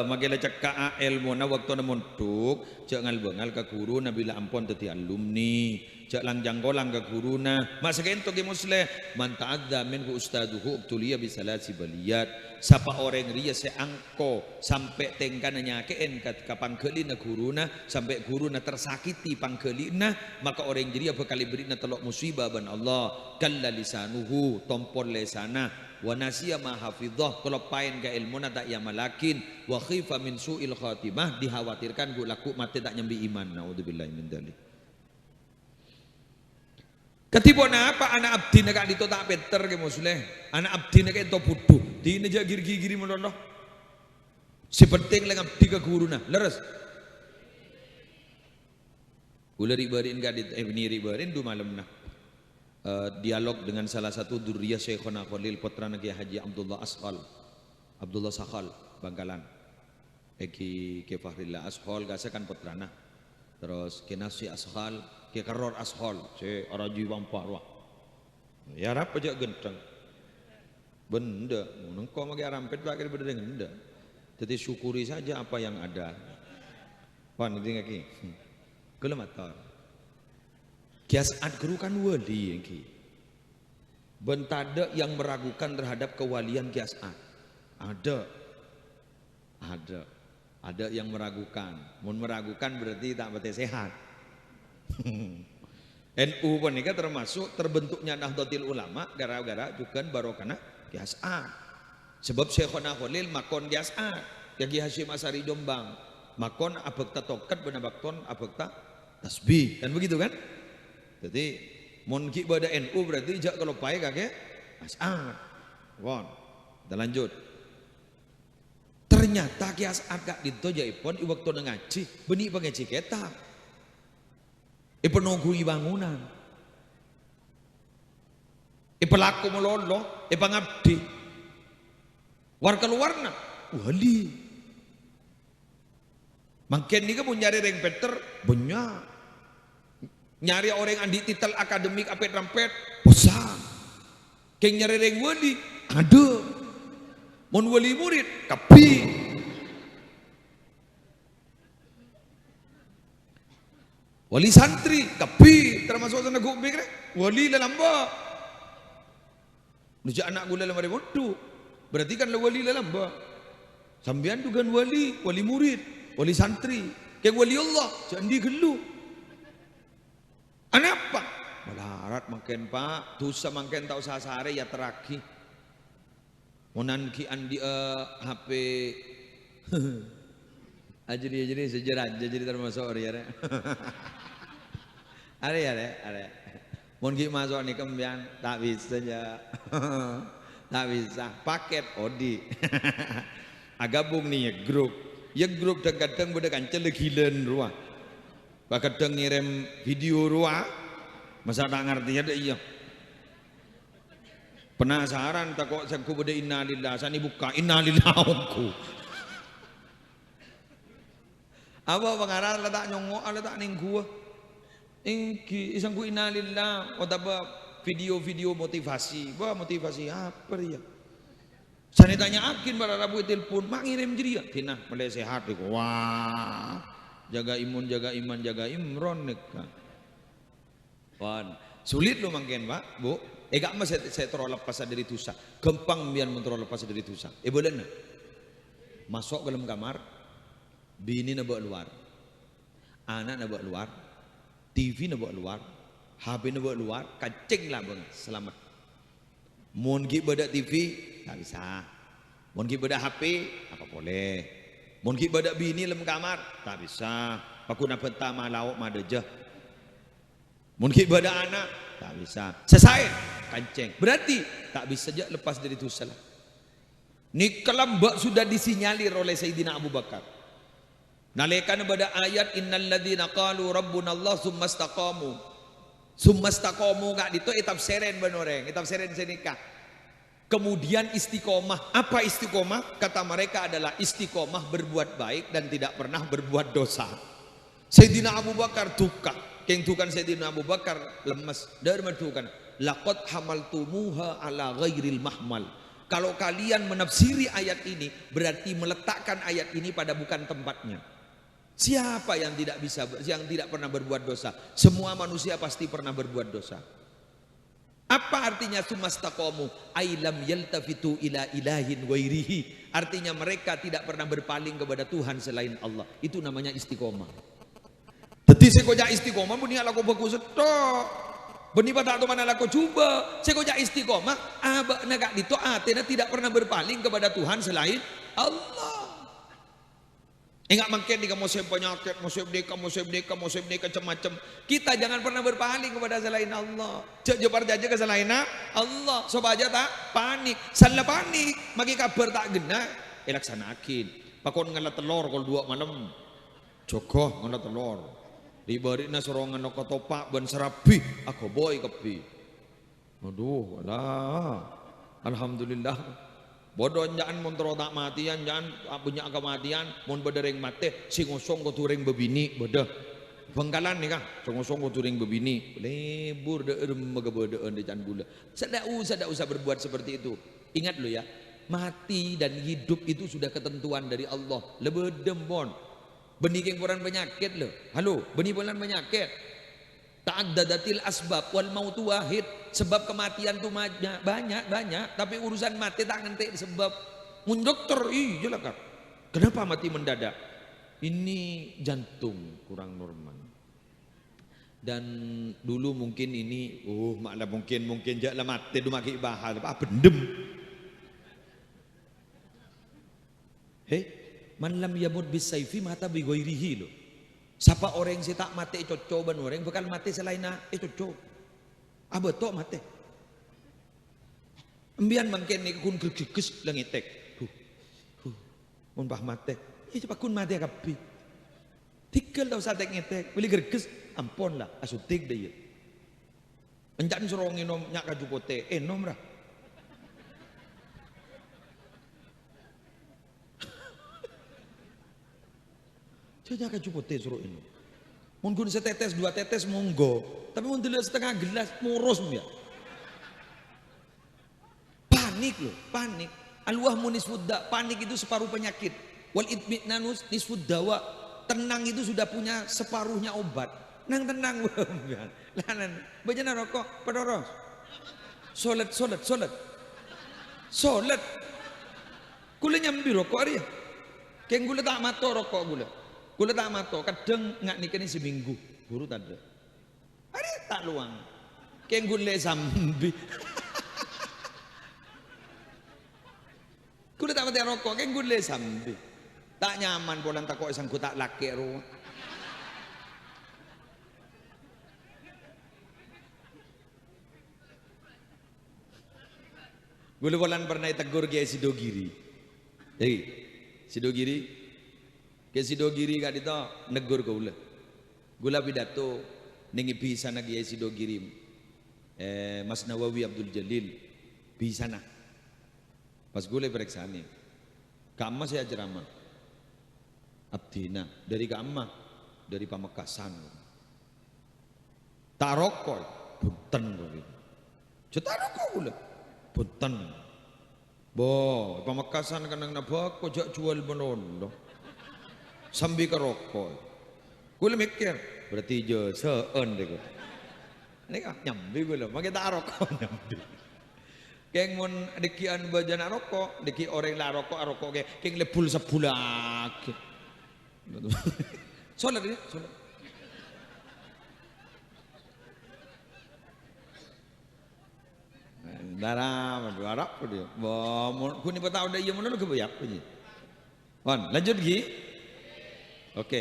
makilah cekak ilmu na waktu na montuk, cek ngal bengal ke guru na bila ampon teti alumni, cek langjang kolang ke guru na, masa kento ke musle, man ta'adza minhu ustaduhu ubtuliya bisalasi baliyat, sapa orang ria seangko sampai tengkananya keen kat kapangkeli na guru na, sampai guru na tersakiti pangkeli na, maka orang ria bekali beri na telok musibah ban Allah, kalla lisanuhu tompol lesana. Wa nasiya ma hafidhah, kalau pain ke ilmu na tak yang malakin, wa khifa min su'il khatimah, dikhawatirkan gue laku mati tak nyambi iman. Naudzubillahi min dzalik. Ketipu na apa anak abdi na kak dito tak peter ke musleh, anak abdi na kak ito putu di na ja giri-giri menoloh si penting lang abdi ke guru na leres ula ribarin kak dit ni ribarin du malam na dialog dengan salah satu duriyah Syekhona Khalil putra Kiai Haji Abdullah Ashal, Abdullah Sakhal Bangkalan, Eki Fahrilla Ashal gasakan putrana, terus Kinasi Ashal, Karor Ashal, si Araji Wamparwa, ya rap aja genteng, benda, nengko magi arampet lagi benda benda, jadi syukuri saja apa yang ada, pan itu ngaki, kelematar. Kiasat guru kan wali yang ki. Bentada yang meragukan terhadap kewalian kiasat. Ada. Ada. Ada yang meragukan. Mun meragukan berarti tak betul sehat. NU pun ini termasuk terbentuknya Nahdlatul Ulama gara-gara juga barokana Kias A. Sebab Syekhona Khalil makon Kias A, Ki Hasyim Asari Jombang. Makon abekta tokat benabakton abekta tasbih. Kan begitu kan? Jadi mun ki bada NU berarti jak kalau pai kage As'ad. Won. Kita lanjut. Ternyata Ki As'ad gak dinto jaipun i waktu ngaji benih pengaji kita. Penunggu bangunan. Pelaku melolo, pangabdi. War keluarna wali. Makin ni kan nyari reng Peter banyak. Nyari orang andi titel akademik apet rampet besar. Keng nyari reng wali ada. Mon wali murid kapi. Wali santri kapi termasuk sana gubik re. Wali lalamba. Nuja anak gula lemari bodoh. Berarti kan wali lalamba. Sambian tu kan wali murid, wali santri. Keng wali Allah candi gelu. Anapa? Melarat makin pak, tusa makin tau sasare ya teraki. Monan ki andi HP ajri sejarah jadi termasuk ori ya. Are. Mon ki masuk ni kembian tak bisa aja. Tak bisa. Paket Odi. Agabung nih ya grup kadang beda kancel gilen ruah. Kadang ngirim video ruah. Masa tak ngerti ada iya. Penasaran tak kok saya beda innalillah sani buka innalillahku. Apa pengarang letak nyongok letak ning gua. Ingki isang ku innalillah otaba video-video motivasi. Wah motivasi apa ya? Sani tanya akin pada rabu telepon mak ngirim jadi ya. Tina mulai sehat deh. Wah jaga imun jaga iman jaga imron nika. Wan sulit lo mangken pak bu. Gak mas saya terlepas dari dosa. Gampang biar terlepas dari dosa. Boleh na? Masuk ke dalam kamar, bini nak buat luar, anak nak buat luar, TV nak buat luar, HP nak buat luar, kacing lah bang, selamat. Mun ki badak TV, tak bisa. Mun ki badak HP, apa boleh. Mun ki badak bini dalam kamar, tak bisa. Aku nak pertama lauk madejah. Mun ki badak anak, tak bisa. Selesai, kancing. Berarti tak bisa saja lepas dari dosa lah. Ni kelambak sudah disinyalir oleh Sayyidina Abu Bakar. Nalekan pada ayat innal ladzina qalu rabbunallah summa istaqamu. Summa istaqamu gak dito tafsirin benoreng, tafsirin senika. Kemudian istiqomah. Apa istiqomah? Kata mereka adalah istiqomah berbuat baik dan tidak pernah berbuat dosa. Sayyidina Abu Bakar tukar. Keng tukan Sayyidina Abu Bakar lemes dari mentukan laqad hamaltumuha ala ghairil mahmal. Kalau kalian menafsiri ayat ini berarti meletakkan ayat ini pada bukan tempatnya. Siapa yang tidak bisa yang tidak pernah berbuat dosa? Semua manusia pasti pernah berbuat dosa. Apa artinya sumastaqamu ailam yaltafitu ila ilahin ghairihi? Artinya mereka tidak pernah berpaling kepada Tuhan selain Allah. Itu namanya istiqomah. Teti sekoja istiqomah bunyi alaku bagus setok. Beni pada tu mana alaku coba. Sekoja istiqomah abak negak ditoatena tidak pernah berpaling kepada Tuhan selain Allah. Enggak mungkin di musim penyakit, musim deka macam-macam. Kita jangan pernah berpaling kepada selain Allah. Jepar jaja ke selain Allah. Sobat aja tak panik. Salah panik. Magi kabar tak gena. Laksanakin. Pakon ngalah telur kalau 2 malam. Jogoh ngalah telur. Diberi na sorongan no kotopak ban serapi aku boy kepi. Aduh, alah. Alhamdulillah. Bodoh jangan montro tak matian, jangan punya kematian, mon bedereng mate, singosong ko turing bebini, bodoh. Bengkalan nih kah, singosong ko turing bebini, lebur de megabodaan de jan gula. Tidak usah berbuat seperti itu. Ingat lo ya, mati dan hidup itu sudah ketentuan dari Allah. Lebedem bon. Benih kengkuran penyakit loh. Halo, benih bulan penyakit. Ta'addadatil asbab wal mautu wahid. Sebab kematian itu banyak, tapi urusan mati tak ngentik sebab. Mun dokter, iya lah kak. Kenapa mati mendadak? Ini jantung kurang normal. Dan dulu mungkin ini, maklah mungkin jaklah mati du maki bahal, apa bendem. Man lam yamut bisayfi mata bi ghairihi lo. Siapa orang yang tak mati coco ban orang bakal mati selain coco. Betul mati. Embian mungkin ni kun greges langitek. Mun bah mate, cepat kun mate kapi. Tikel tau satek ngetek, beli gerges, ampun lah, asutik deh ya. Enjan suruh nginom nyak kaju pote, nom lah. Jadi kaju pote suruh inom. Mun kun setetes dua tetes monggo, tapi mun dilihat setengah gelas moros ya. Panik loh, panik. Al-wahmu nisfudda, panik itu separuh penyakit. Wal itminanus nisfuddawa, tenang itu sudah punya separuhnya obat. Nang tenang. Bajana rokok, pedoros. Solat. Kula nyambi rokok dia. Keng gula tak mato rokok gula. Gula tak mato, kadang ngak nikah seminggu. Guru tanda. Ada tak luang. Keng gula sambi. Kuda tak mati rokok, kan gue sambil tak nyaman bolan tak kok isang ku tak laki ro. Gue bolan pernah tegur ke Sidogiri. Jadi Sidogiri, ke Sidogiri kak itu negur gue gula pidato nengi bisa nagi Sidogiri. Mas Nawawi Abdul Jalil bisa nah. Pas gue periksa nih, Kak Amma saya ceramah, Abdina dari Kak Amma, dari Pamekasan, tak rokok, punten gue, tak rokok gue, punten, Pamekasan kanang nabak, kojak jual menolong, sambil ke rokok, gue mikir, berarti je seon deh gue, ini kan nyambi gue loh, makanya tak rokok nyambi. Keng mun dikian bajana rokok, diki orang lah rokok keng lepul sepulak. Solat ini, solat. Darah, darah apa dia? Kuni patah udah iya mana lu kebayak aja. Lanjut lagi. Oke.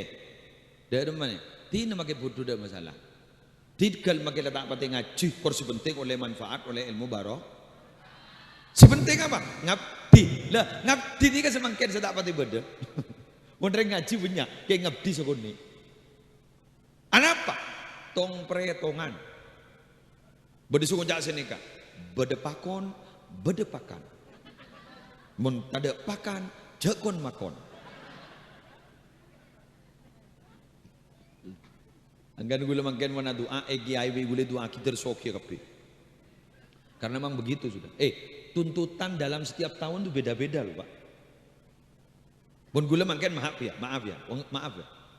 Dari mana? Tidak makai bodoh dah masalah. Tidak makai letak penting ngaji, kursi penting oleh manfaat oleh ilmu baroh. Sepenting apa? Ngabdi. Lah, ngabdi ini kan semangkin saya tak pati beda. Mondreng ngaji banyak, kayak ngabdi sekuni. Apa? Tong pretongan. Bede suku jak senika. Bedepakan. Mun tada pakan, jakon makon. Anggan gula mangken mana doa, kiai gula doa kita soki kapi. Karena memang begitu sudah. Tuntutan dalam setiap tahun itu beda-beda loh Pak. Bon gula mangken maaf ya.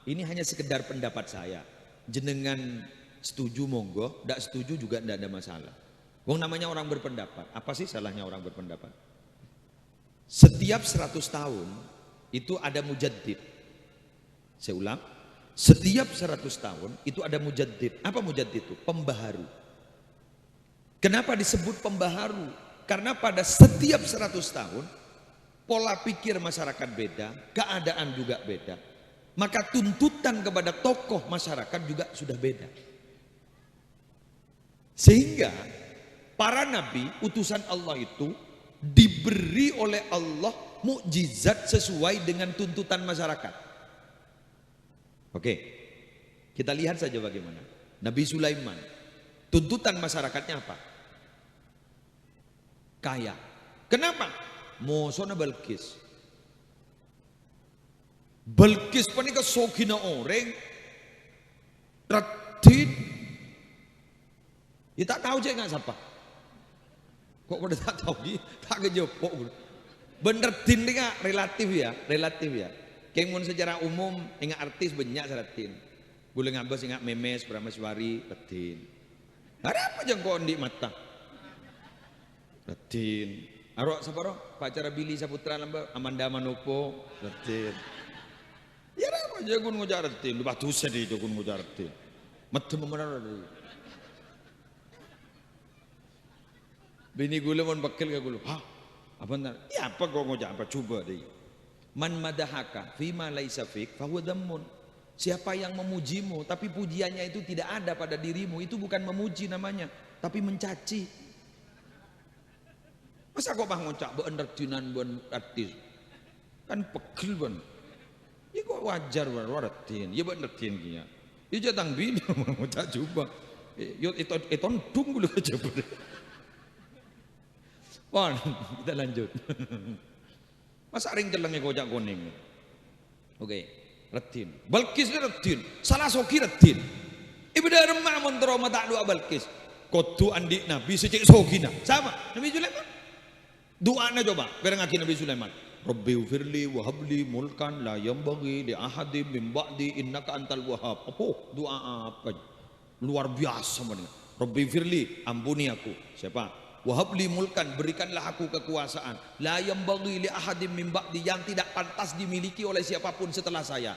Ini hanya sekedar pendapat saya. Jenengan setuju monggo, tidak setuju juga tidak ada masalah. Wong namanya orang berpendapat. Apa sih salahnya orang berpendapat? Setiap 100 tahun itu ada mujaddid. Saya ulang, setiap 100 tahun itu ada mujaddid. Apa mujaddid itu? Pembaharu. Kenapa disebut pembaharu? Karena pada setiap 100 tahun pola pikir masyarakat beda, keadaan juga beda. Maka tuntutan kepada tokoh masyarakat juga sudah beda. Sehingga para nabi utusan Allah itu diberi oleh Allah mukjizat sesuai dengan tuntutan masyarakat. Oke, kita lihat saja bagaimana. Nabi Sulaiman, tuntutan masyarakatnya apa? Kaya. Kenapa? Mosona Balkis. Balkis panika sogina orang ratin. Ya tak tahu je nggak siapa. Kok pada tak tahu dia? Tak kejopok. Bener tin nggak relatif ya. Kengmun secara umum ingat artis banyak seratin. Boleh ngabas ingat memes, Prameswari, ratin. Ada apa jengkau di mata? Ratin. Arok saparo pacara Billy Saputra lamba Amanda Manopo retin. Ya apa aja gun ngujar retin, lu batu sedih itu gun ngujar retin. Macam mana ada. Bini gula mon bakal ke gula. Hah? Apa benar? Ya apa kau ngujar apa coba deh. Man madahaka fima laisa fik fahuwa dhammun. Siapa yang memujimu tapi pujiannya itu tidak ada pada dirimu, itu bukan memuji namanya, tapi mencaci. Masa kau bah ngocak benertinan ben artis? Kan pegel ben. Ya kok wajar waratin, ya benertin kia. Ya jatang bini ngocak coba. Yo itu dung gula coba. Bon, kita lanjut. Masa ring celengnya kocak kuning. Oke. Retin, Balkis retin, salah soki retin. Ibu dah remah mentero mata doa Balkis. Kotu andik Nabi secik sokina, sama Nabi Sulaiman. Doanya coba, berengaki Nabi Sulaiman. Rabbi ufirli wahabli mulkan la yambagi li ahadi min ba'di innaka antal wahhab. Apa? Doa apa? Luar biasa benar. Rabbi ufirli, ampuni aku. Siapa? Wahabli mulkan, berikanlah aku kekuasaan. La yambaghi li ahadim min ba'di, yang tidak pantas dimiliki oleh siapapun setelah saya.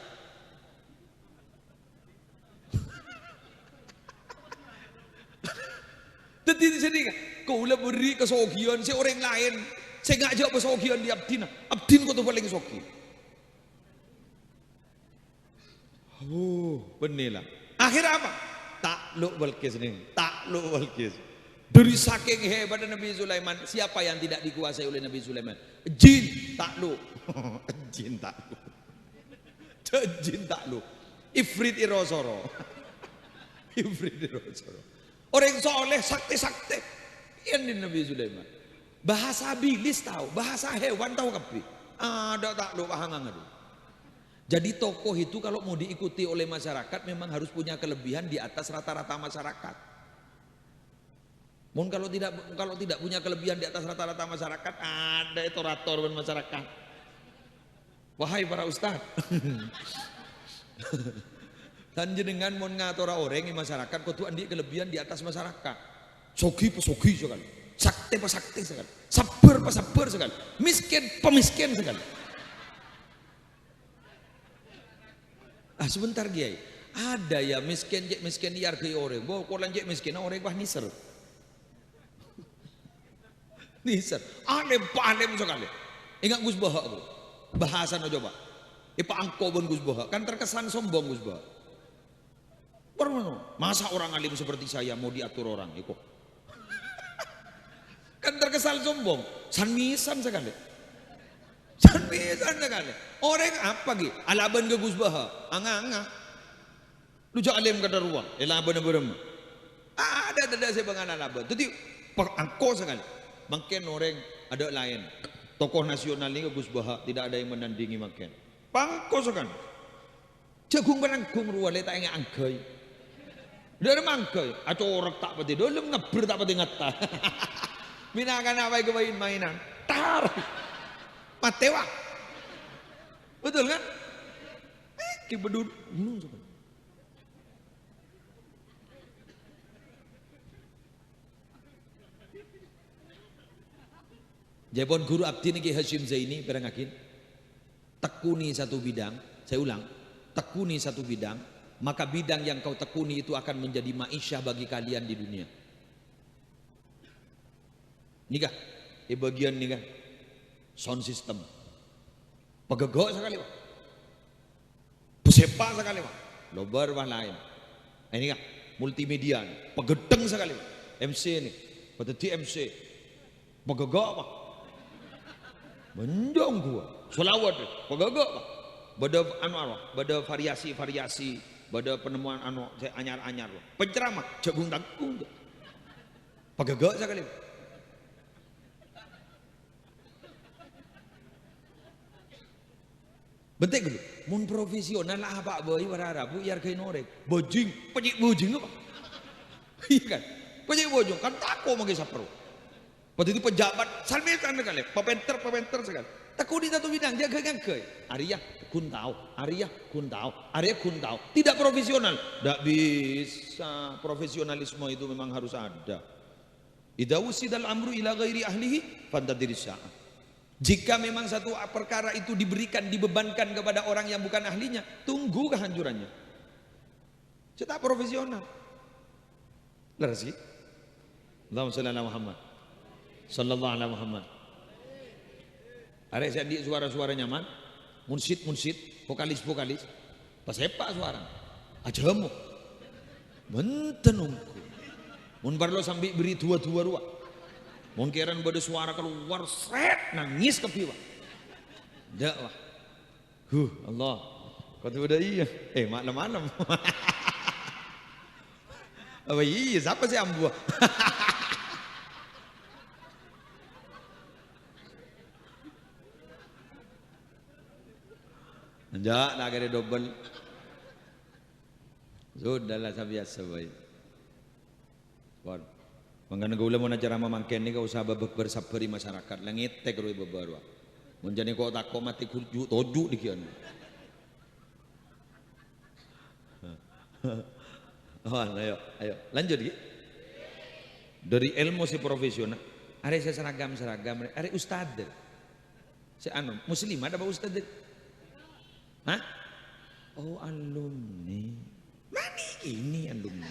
Jadi di sini kau lah beri kesogian si orang lain. Saya ngajak kesogian di abdin. Abdin kau tu paling sogi. Oh, benar lah. Akhir apa? Takluk Balkis ni. Takluk Balkis. Dari saking hebat Nabi Sulaiman, siapa yang tidak dikuasai oleh Nabi Sulaiman? Jin takluk. Jin takluk. Jin takluk. Ifrit irosoro. Ifrit irosoro. Orang soleh sakti-sakti. Ini Nabi Sulaiman. Bahasa bilis tahu, bahasa hewan tahu kapi. Ada takluk pahangan itu. Jadi tokoh itu kalau mau diikuti oleh masyarakat memang harus punya kelebihan di atas rata-rata masyarakat. Mun kalau tidak punya kelebihan di atas rata-rata masyarakat, ada itu orator masyarakat. Wahai para ustaz. Dan jenengan mun ngatur orang di masyarakat, kau tuh andi kelebihan di atas masyarakat. Sogi pesogi sekali, sakti pesakti sekali, sabar pesabar sekali, miskin pemiskin sekali. Ah sebentar Kiai, ada ya miskin dihargai orang. Bawa kolan jek miskin orang bah niser. Niser, alim sekali. Ingat Gus Baha tuh, bahasan coba. Ipa angko bon Gus Baha, kan terkesan sombong Gus Baha. Masa orang alim seperti saya mau diatur orang, Iko? Kan terkesan sombong, sanmisan sekali. Sanmisan sekali. Orang apa gitu? Alaban ke Gus Baha, anga. Lu jangan alim kada ruang, elaban berem. Ada saya bangan alaban. Jadi angko sekali. Makin orang ada lain. Tokoh nasional ini Gus Baha tidak ada yang menandingi makin. Pangkos kan. Jagung penanggung ruwale tak ingat anggai. Dari manggai. Atau orang tak pati. Dalam ngeber tak pati ngata. Minakan apa yang mainan. Tar. Matewa. Betul kan? Kibedun. Jabon guru abdi ni Ki Hashim Zaini berangakin tekuni satu bidang, saya ulang, tekuni satu bidang, maka bidang yang kau tekuni itu akan menjadi ma'isyah bagi kalian di dunia. Nikah, bagian nikah, sound system, pegegok sekali Pak, pesepak sekali Pak, lobar Pak lain, ini kan multimedia, pegedeng sekali Pak, MC ini, peteti MC, pegegok Pak. Menjong gua, solawat, pegagak, bada bada variasi, bada penemuan saya anyar, penceramah, jagung tanggung, pegagak sekali. Bentek dulu, mun profesional lah apa boy warara bu yar kain orek, bojing, pejik bojing apa? Iya kan, pejik bojing kan tako magi sapro. Waktu itu pejabat, salmitan sekali, pepenter sekali. Tekuni satu bidang, jaga gangkai. Arya kun tahu. Tidak profesional. Tidak bisa. Profesionalisme itu memang harus ada. Idza wusidal amru ila ghairi ahlihi fantadiris sa'ah. Jika memang satu perkara itu diberikan, dibebankan kepada orang yang bukan ahlinya, tunggu kehancurannya. Cetak profesional. Leres sih? Allahumma shalli ala Muhammad. Sallallahu alaihi Muhammad. Arek saya di suara-suara nyaman, munsid, vokalis, pas hepa suara. Ajamu. Menten umku. Mun parlo sambil beri dua-dua ruang. Mungkiran pada suara keluar seret nangis ke piwa. Ndak wah. Allah. Kata udah iya. Malam-malam. Apa iya siapa sih ambu? Ndak nak ada double. Sudahlah biasa baik. Bon. Mangkana gula mau acara mamangken ni kau usah bersabari masyarakat langit tek roi beberwa. Menjadi kau tak kau mati kurju toju dikian. Ayo lanjut lagi. Dari ilmu si profesional. Are saya seragam, are ustad. Si anu muslim ada apa ustad? Hah? Oh alumni. Mana ini alumni?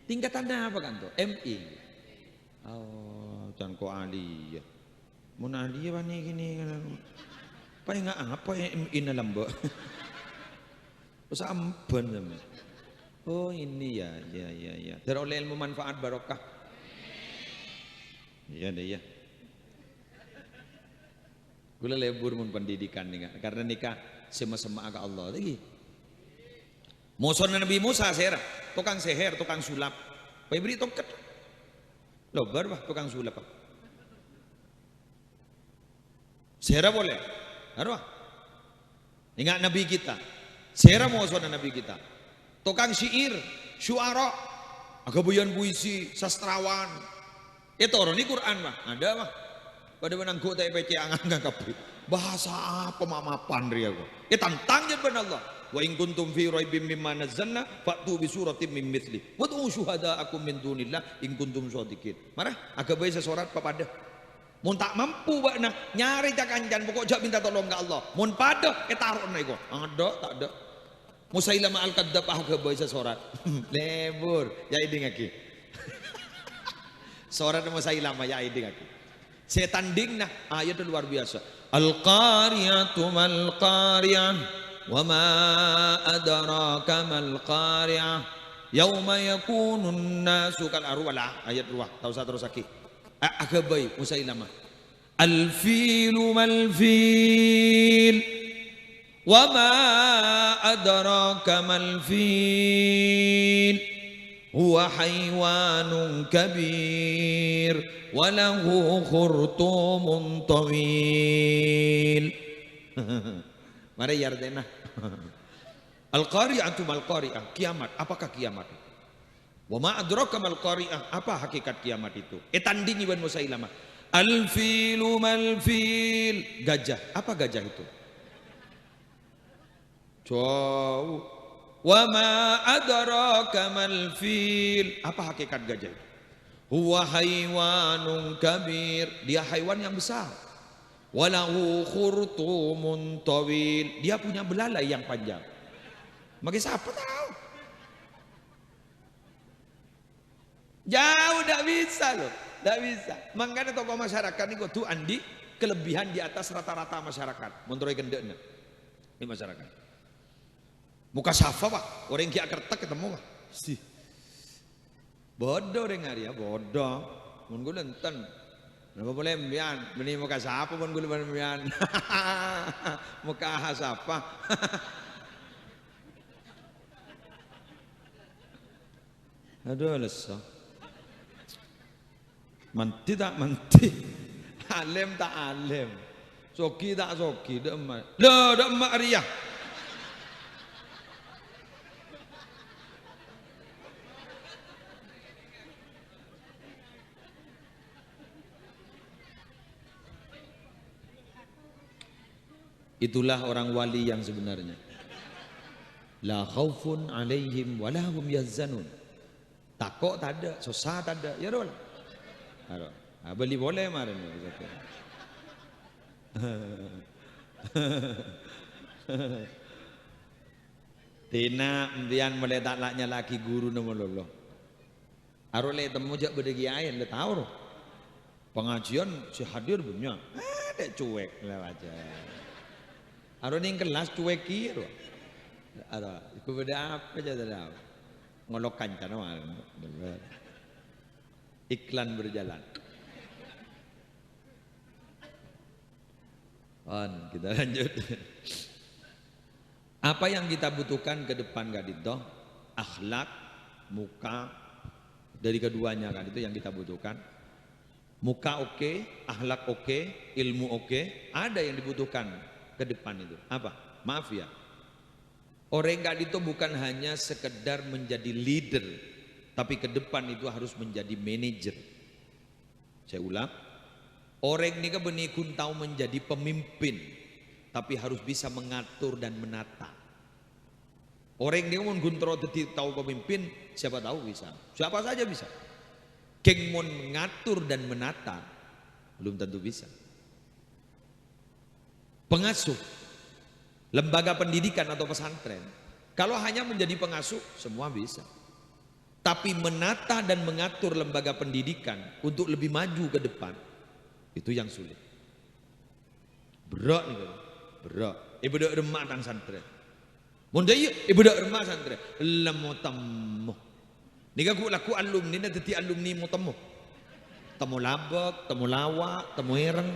Tingkatannya apa kan tuh? MI. Oh, jangan kok aliyah. Mun aliyah bani gini kan. Apa yang apa yang MI na lambo? Terus amban sama. Oh ini ya. Teroleh ilmu manfaat barokah. Iya deh ya. Gula lebur mun pendidikan nih karena nikah sama-sama agak Allah lagi. Musuh Nabi Musa serah, tukang seher, tukang sulap. Pai beri toket. Lobar bah tukang sulap. Serah boleh. Arwah. Ingat Nabi kita. Serah musuh Nabi kita. Tukang syair, syuara, agabuyan puisi, sastrawan. Itu orang ini Quran mah, ada mah. Pada menangku TPC angan kapi. Bahasa apa mamapan dia kok? Tantang je ben Allah. Wa in kuntum fi raibim mimma nazzalna fa'tu bi suratin min mithli wad'u syuhada'akum min dunillah in kuntum shadiqin. Marah agak bae sesorat papada. Mun tak mampu bakna nyari jak kancan pokok jak minta tolong ke Allah. Mun pada taruhna iku. Ada tak ada. Musailamah al-kadzdzab agak bae sesorat. Lebur ya iding aki. Sorat Musailamah ya iding aki. Setan dingna ayat luar biasa. Al-qariyatu mal qariyah wa ma adraka mal qari'ah yauma yakunun nasu kal arwala ayat 2 tahu satu terus aki akabai Musailamah al-filu mal fil wa ma adraka mal fil huwa haywanun kabir wa lahu khurtumun tawil. Mari yardena. Al-qari'atu mal qari'ah, kiamat. Apakah kiamat? Wa ma adraka mal qari'ah, apa hakikat kiamat itu? Tandingi ban Musailamah. Al-filu mal fil, gajah. Apa gajah itu? Jauh. Wa ma adraka mal fil, apa hakikat gajah itu? Huwa haywanun kabir, dia haiwan yang besar. Walahu khurtumun tawil, dia punya belalai yang panjang. Maka siapa tahu? Jauh tidak bisa loh, tidak bisa. Makanya tokoh masyarakat ini tuh andi kelebihan di atas rata-rata masyarakat. Menurut gendeknya ini masyarakat. Muka safa pak, orang kia kertek ketemu pak. Sih, bodoh dengar ya, bodoh. Mungkin lenten. Kenapa boleh mbian? Beni muka siapa pun gue lebar mbian. Muka siapa? Aduh lesah. Menti tak menti. Alim tak alim. Soki tak soki. Dak emak. Loh, dak emak riah. Itulah orang wali yang sebenarnya. La khaufun alaihim walahum yahzanun. Takut tak ada, susah tak ada. Ya dol. Beli boleh marin. Tina mdian mulai tak laknya laki guru nama lolo. Arole temu jak berdegi air le tahu. Pengajian si hadir punya. Ada cuek lah aja. Arone yang kelas cuek kira. Ada, ikut beda apa aja dah. Ngolokan cara iklan berjalan. Kita lanjut. Apa yang kita butuhkan ke depan kan itu? Akhlak, muka, dari keduanya kan itu yang kita butuhkan. Muka oke, akhlak oke, ilmu oke, ada yang dibutuhkan ke depan itu. Apa? Maaf ya. Orang kan itu bukan hanya sekedar menjadi leader, tapi ke depan itu harus menjadi manajer. Saya ulang. Orang ini kan benikun tahu menjadi pemimpin, tapi harus bisa mengatur dan menata. Orang ini mun guntro tahu pemimpin, siapa tahu bisa. Siapa saja bisa. Keng mun mengatur dan menata, belum tentu bisa. Pengasuh, lembaga pendidikan atau pesantren, kalau hanya menjadi pengasuh, semua bisa. Tapi menata dan mengatur lembaga pendidikan untuk lebih maju ke depan, itu yang sulit. Berat nih, berat. Ibu dak remak tang santren. Mondai ibu dak remak santren. Lemo temu. Nika ku laku alumni na teti alumni mo temu. Temu labak, temu lawak, temu ireng.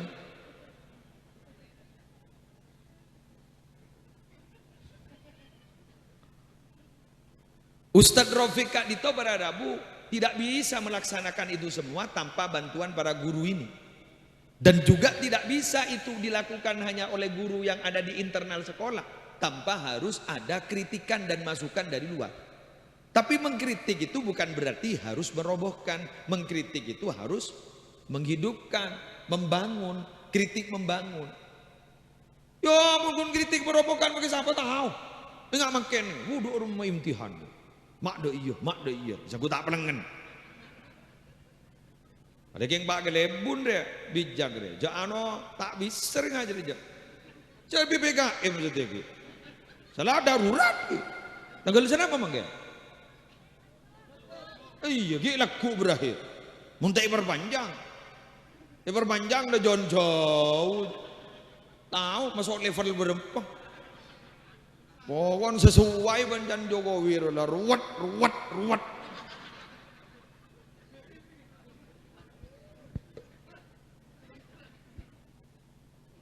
Ustadz Rafiq Kak Dito beradabu tidak bisa melaksanakan itu semua tanpa bantuan para guru ini. Dan juga tidak bisa itu dilakukan hanya oleh guru yang ada di internal sekolah, tanpa harus ada kritikan dan masukan dari luar. Tapi mengkritik itu bukan berarti harus merobohkan. Mengkritik itu harus menghidupkan, membangun. Kritik membangun. Ya mungkin kritik merobohkan bagi siapa tahu. Enggak makin wudhu rumah imtihan. Mak de iya, saya tak pelengen. Ada yang pak gelebun dia, bijak dia. Jangan tak bisa ngajar dia. Jadi BPKM maksudnya. Salah darurat. Tanggal sana apa mangga? Iya, gila ku berakhir. Muntai perpanjang. Perpanjang dah jauh. Tahu masuk level berapa? Pokoknya sesuai bancan Jokowi lah ruwet.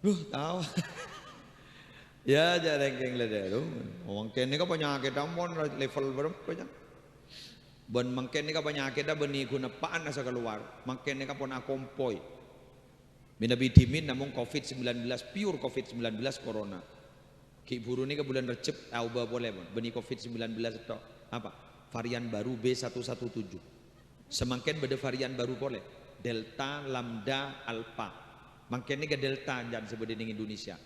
Tahu. Ya jarang keng lede tu. Mungkin ni kan penyakit ampun level berapa je. Ben mungkin ni kan penyakit dah beni guna paan asa keluar. Mungkin ni kan pun akompoi. Bina vitamin namun COVID-19 pure COVID-19 corona. Ki buru ni kan bulan Recep auba boleh pun. Beni COVID-19 itu apa? Varian baru B117. Semakin beda varian baru boleh. Delta, Lambda, Alpha. Makin ni ke delta jangan sebut di Indonesia.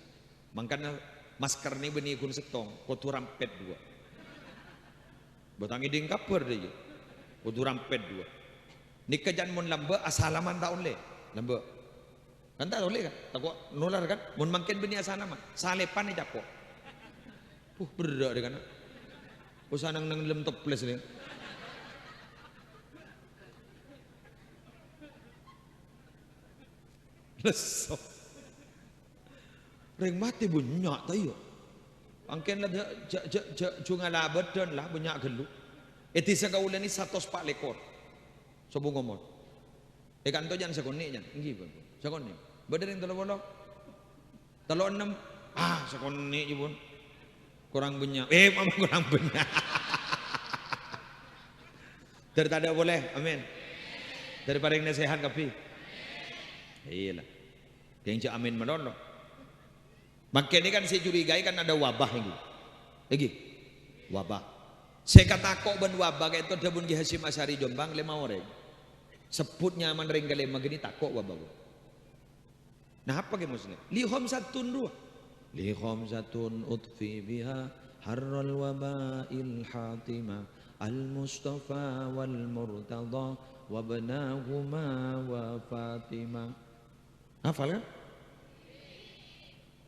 Makanya masker ni benih kun setong, kotu rampet dua. Botangi ding kaper dia. Kotu rampet dua. Ni kejan mun lambe asalaman taun le. Lambe. Kan tak boleh kan? Takut nular kan? Mun makin benih asalaman, salepan ni capok. Berat dia kan. Usanang nang lem toples ni. Lesok. Reng mati bunyak tayo. Angken lah junga labet dan lah bunyak gelu. Eti segaulan ni 104 lekor. Sobo ngomong. Kan to jan sekone jan. Nggih, Bang. Sekone. Bener yang telo 6. Sekone ibu. Kurang banyak. Mama kurang banyak. Daripada boleh. Amin. Daripada yang nasihat kapi. Iyalah. Yang cak amin menolong. Makanya kan saya curigai kan ada wabah ini. Lagi. Wabah. Saya kata kok ben wabah kayak itu ada bun Hasyim Asy'ari Jombang 5 orang. Sebutnya man ring kali magini takok wabah. Nah apa ke maksudnya? Lihom satun dua. Lihom satun utfi biha harral waba'il hatima al-mustafa wal murtada wabnahuma wa Fatimah. Hafal kan?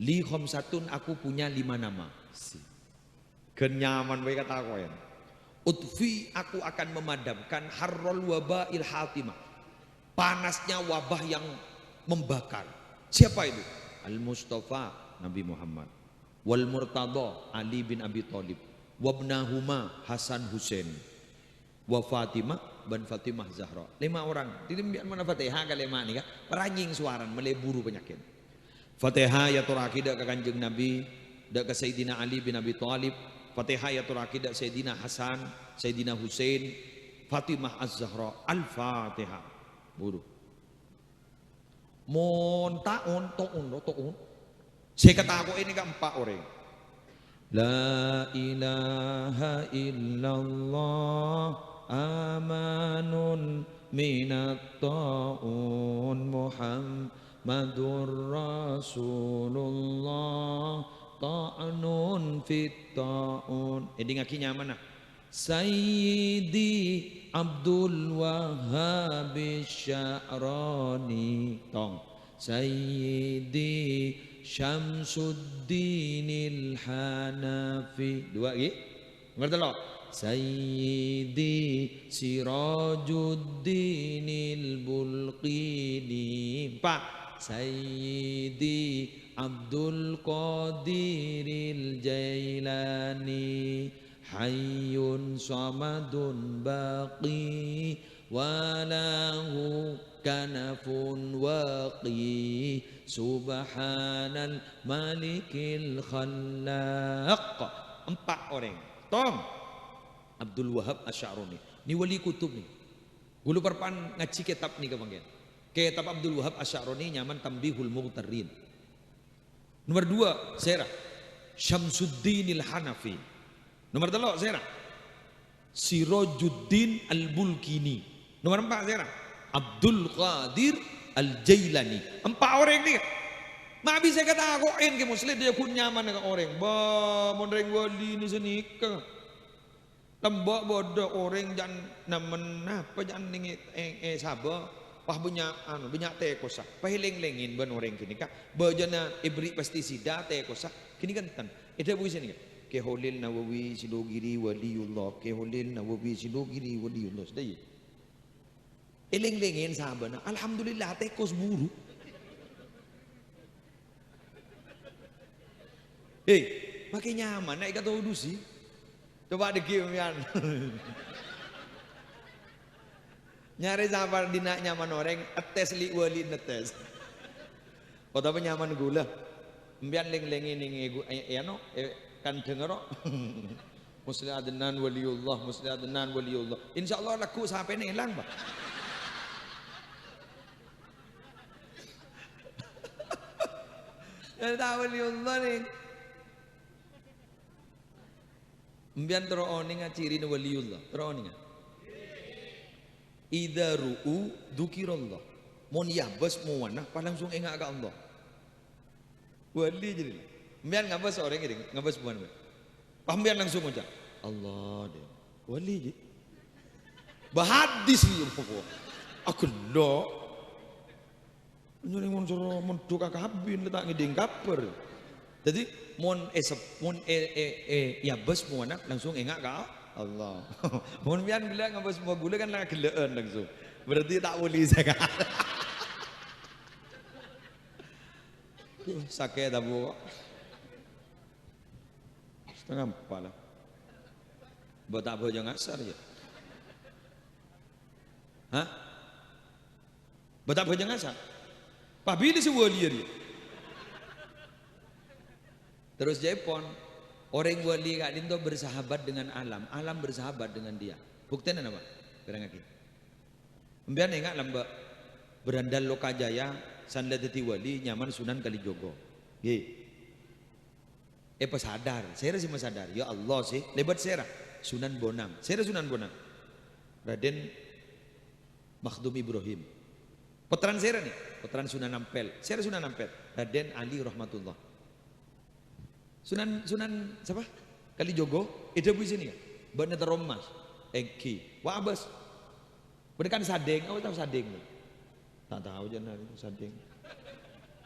Li khamsatun, aku punya 5 nama. Kenyaman bae kata aku ya. Utfi, aku akan memadamkan harral waba'il hatimah, panasnya wabah yang membakar. Siapa itu? Al-Mustafa, Nabi Muhammad. Wal Murtada, Ali bin Abi Thalib. Wabnahuma, Hasan Husain. Wa Fatimah, ban Fatimah Zahra. 5 orang. Jadi mana Fatihah kali lima nih kan? Peranying suaran, meleburu penyakit. Fatihah ya turaki dak ke Kanjeng Nabi, dak ke Sayyidina Ali bin Abi Thalib. Fatihah ya turaki dak Sayyidina Hasan, Sayyidina Husain, Fatimah Az-Zahra. Al-Fatihah. Buru. Mon taun toun. Saya kata aku ini kan 4 orang. La ilaha illallah amanun minat ta'un Muhammadur Rasulullah ta'nun fit ta'un. Ngaki nyaman nah. Sayyidi Abdul Wahhab Sya'rani tong. Sayyidi Syamsuddinil Hanafi. 2 lagi. Ngerti lo? Sayyidi Sirajuddinil Bulqini. 4. Sayyidi Abdul Qadiril Jailani. Hayyun samadun baqi walahu kanafun waqi subhanal malikil khallaq. 4 orang. Tom Abdul Wahhab Asy'arani. Ni wali kutub nih. Gulu perpan ngaji kitab nih kebangkian. Kitab Abdul Wahhab Asy'arani nyaman Tambihul Mughtarrin. Nomor 2 Serah Syamsuddinil Hanafi. Nomor 3 Serah Sirajuddin Al-Bulkini. Nomor 4 Serah Abdul Qadir Al-Jailani. 4 orang ni. Mak bisa kata aku ke muslim dia pun nyaman dengan orang. Ba mondreng wali ni senika. Tembak bodoh orang jangan namen apa jangan ningi sabar. Pah banyak teh kosak. Pahiling-lengin ban orang kini kah. Bajana ibri pestisida teh kosak. Kini kan tan. Itu buis ni. Keholil Nawawi Sidogiri waliullah. Keholil Nawawi Sidogiri waliullah. Sudah ya. Eleng-lengin sahabat. Alhamdulillah tekos buru. Makin nyaman naik kata udu sih. Coba dikium yan. Nyari sahabat dina nyaman orang, ates li wali netes. Oh tapi nyaman gula. Mbian leng-lengin ning ya no kan denger. Musli adnan waliullah, musli adnan waliullah. Insyaallah laku sampai ni hilang, Pak. Tahu waliullah ni. Mbian teroning ciri ni waliullah, teroning. Idza ru'u dzukirallah. Mun yabas muwana pa langsung ingat ke Allah. Wali jadi. Mbian ngabas orang ini, ngabas muwana. Pambian langsung ucap Allah dia. Wali je. Bahadis ni pokok. Aku lo. Nyuri mun suruh mun tukak kabin letak ngiding kaper. Jadi mun ya bos muana langsung ingat ka Allah. Mun pian bila ngabos semua gula kan lah geleen langsung. Berarti tak boleh saya. Sakit dah bu. Setengah kepala. Buat apa jangan asar je. Hah? Buat apa jangan asar? Pabili si wali dia. Terus Jepon, orang wali kak dinto bersahabat dengan alam, alam bersahabat dengan dia. Buktinya apa? Kerana kita. Kemudian ingat lamba berandal Lokajaya, sanda teti wali nyaman Sunan Kalijogo. Pas sadar, saya masih sadar. Ya Allah sih, lebat serah Sunan Bonang, saya Sunan Bonang. Raden Makhdum Ibrahim. Putran saya nih, putran Sunan Ampel. Saya Sunan Ampel, Raden Ali Rahmatullah. Sunan siapa? Kali jogo, itu bu sini ya. Bener teromas, eki, wah abas. Bener kan sadeng, tahu sadeng? Tak tahu jangan itu sadeng.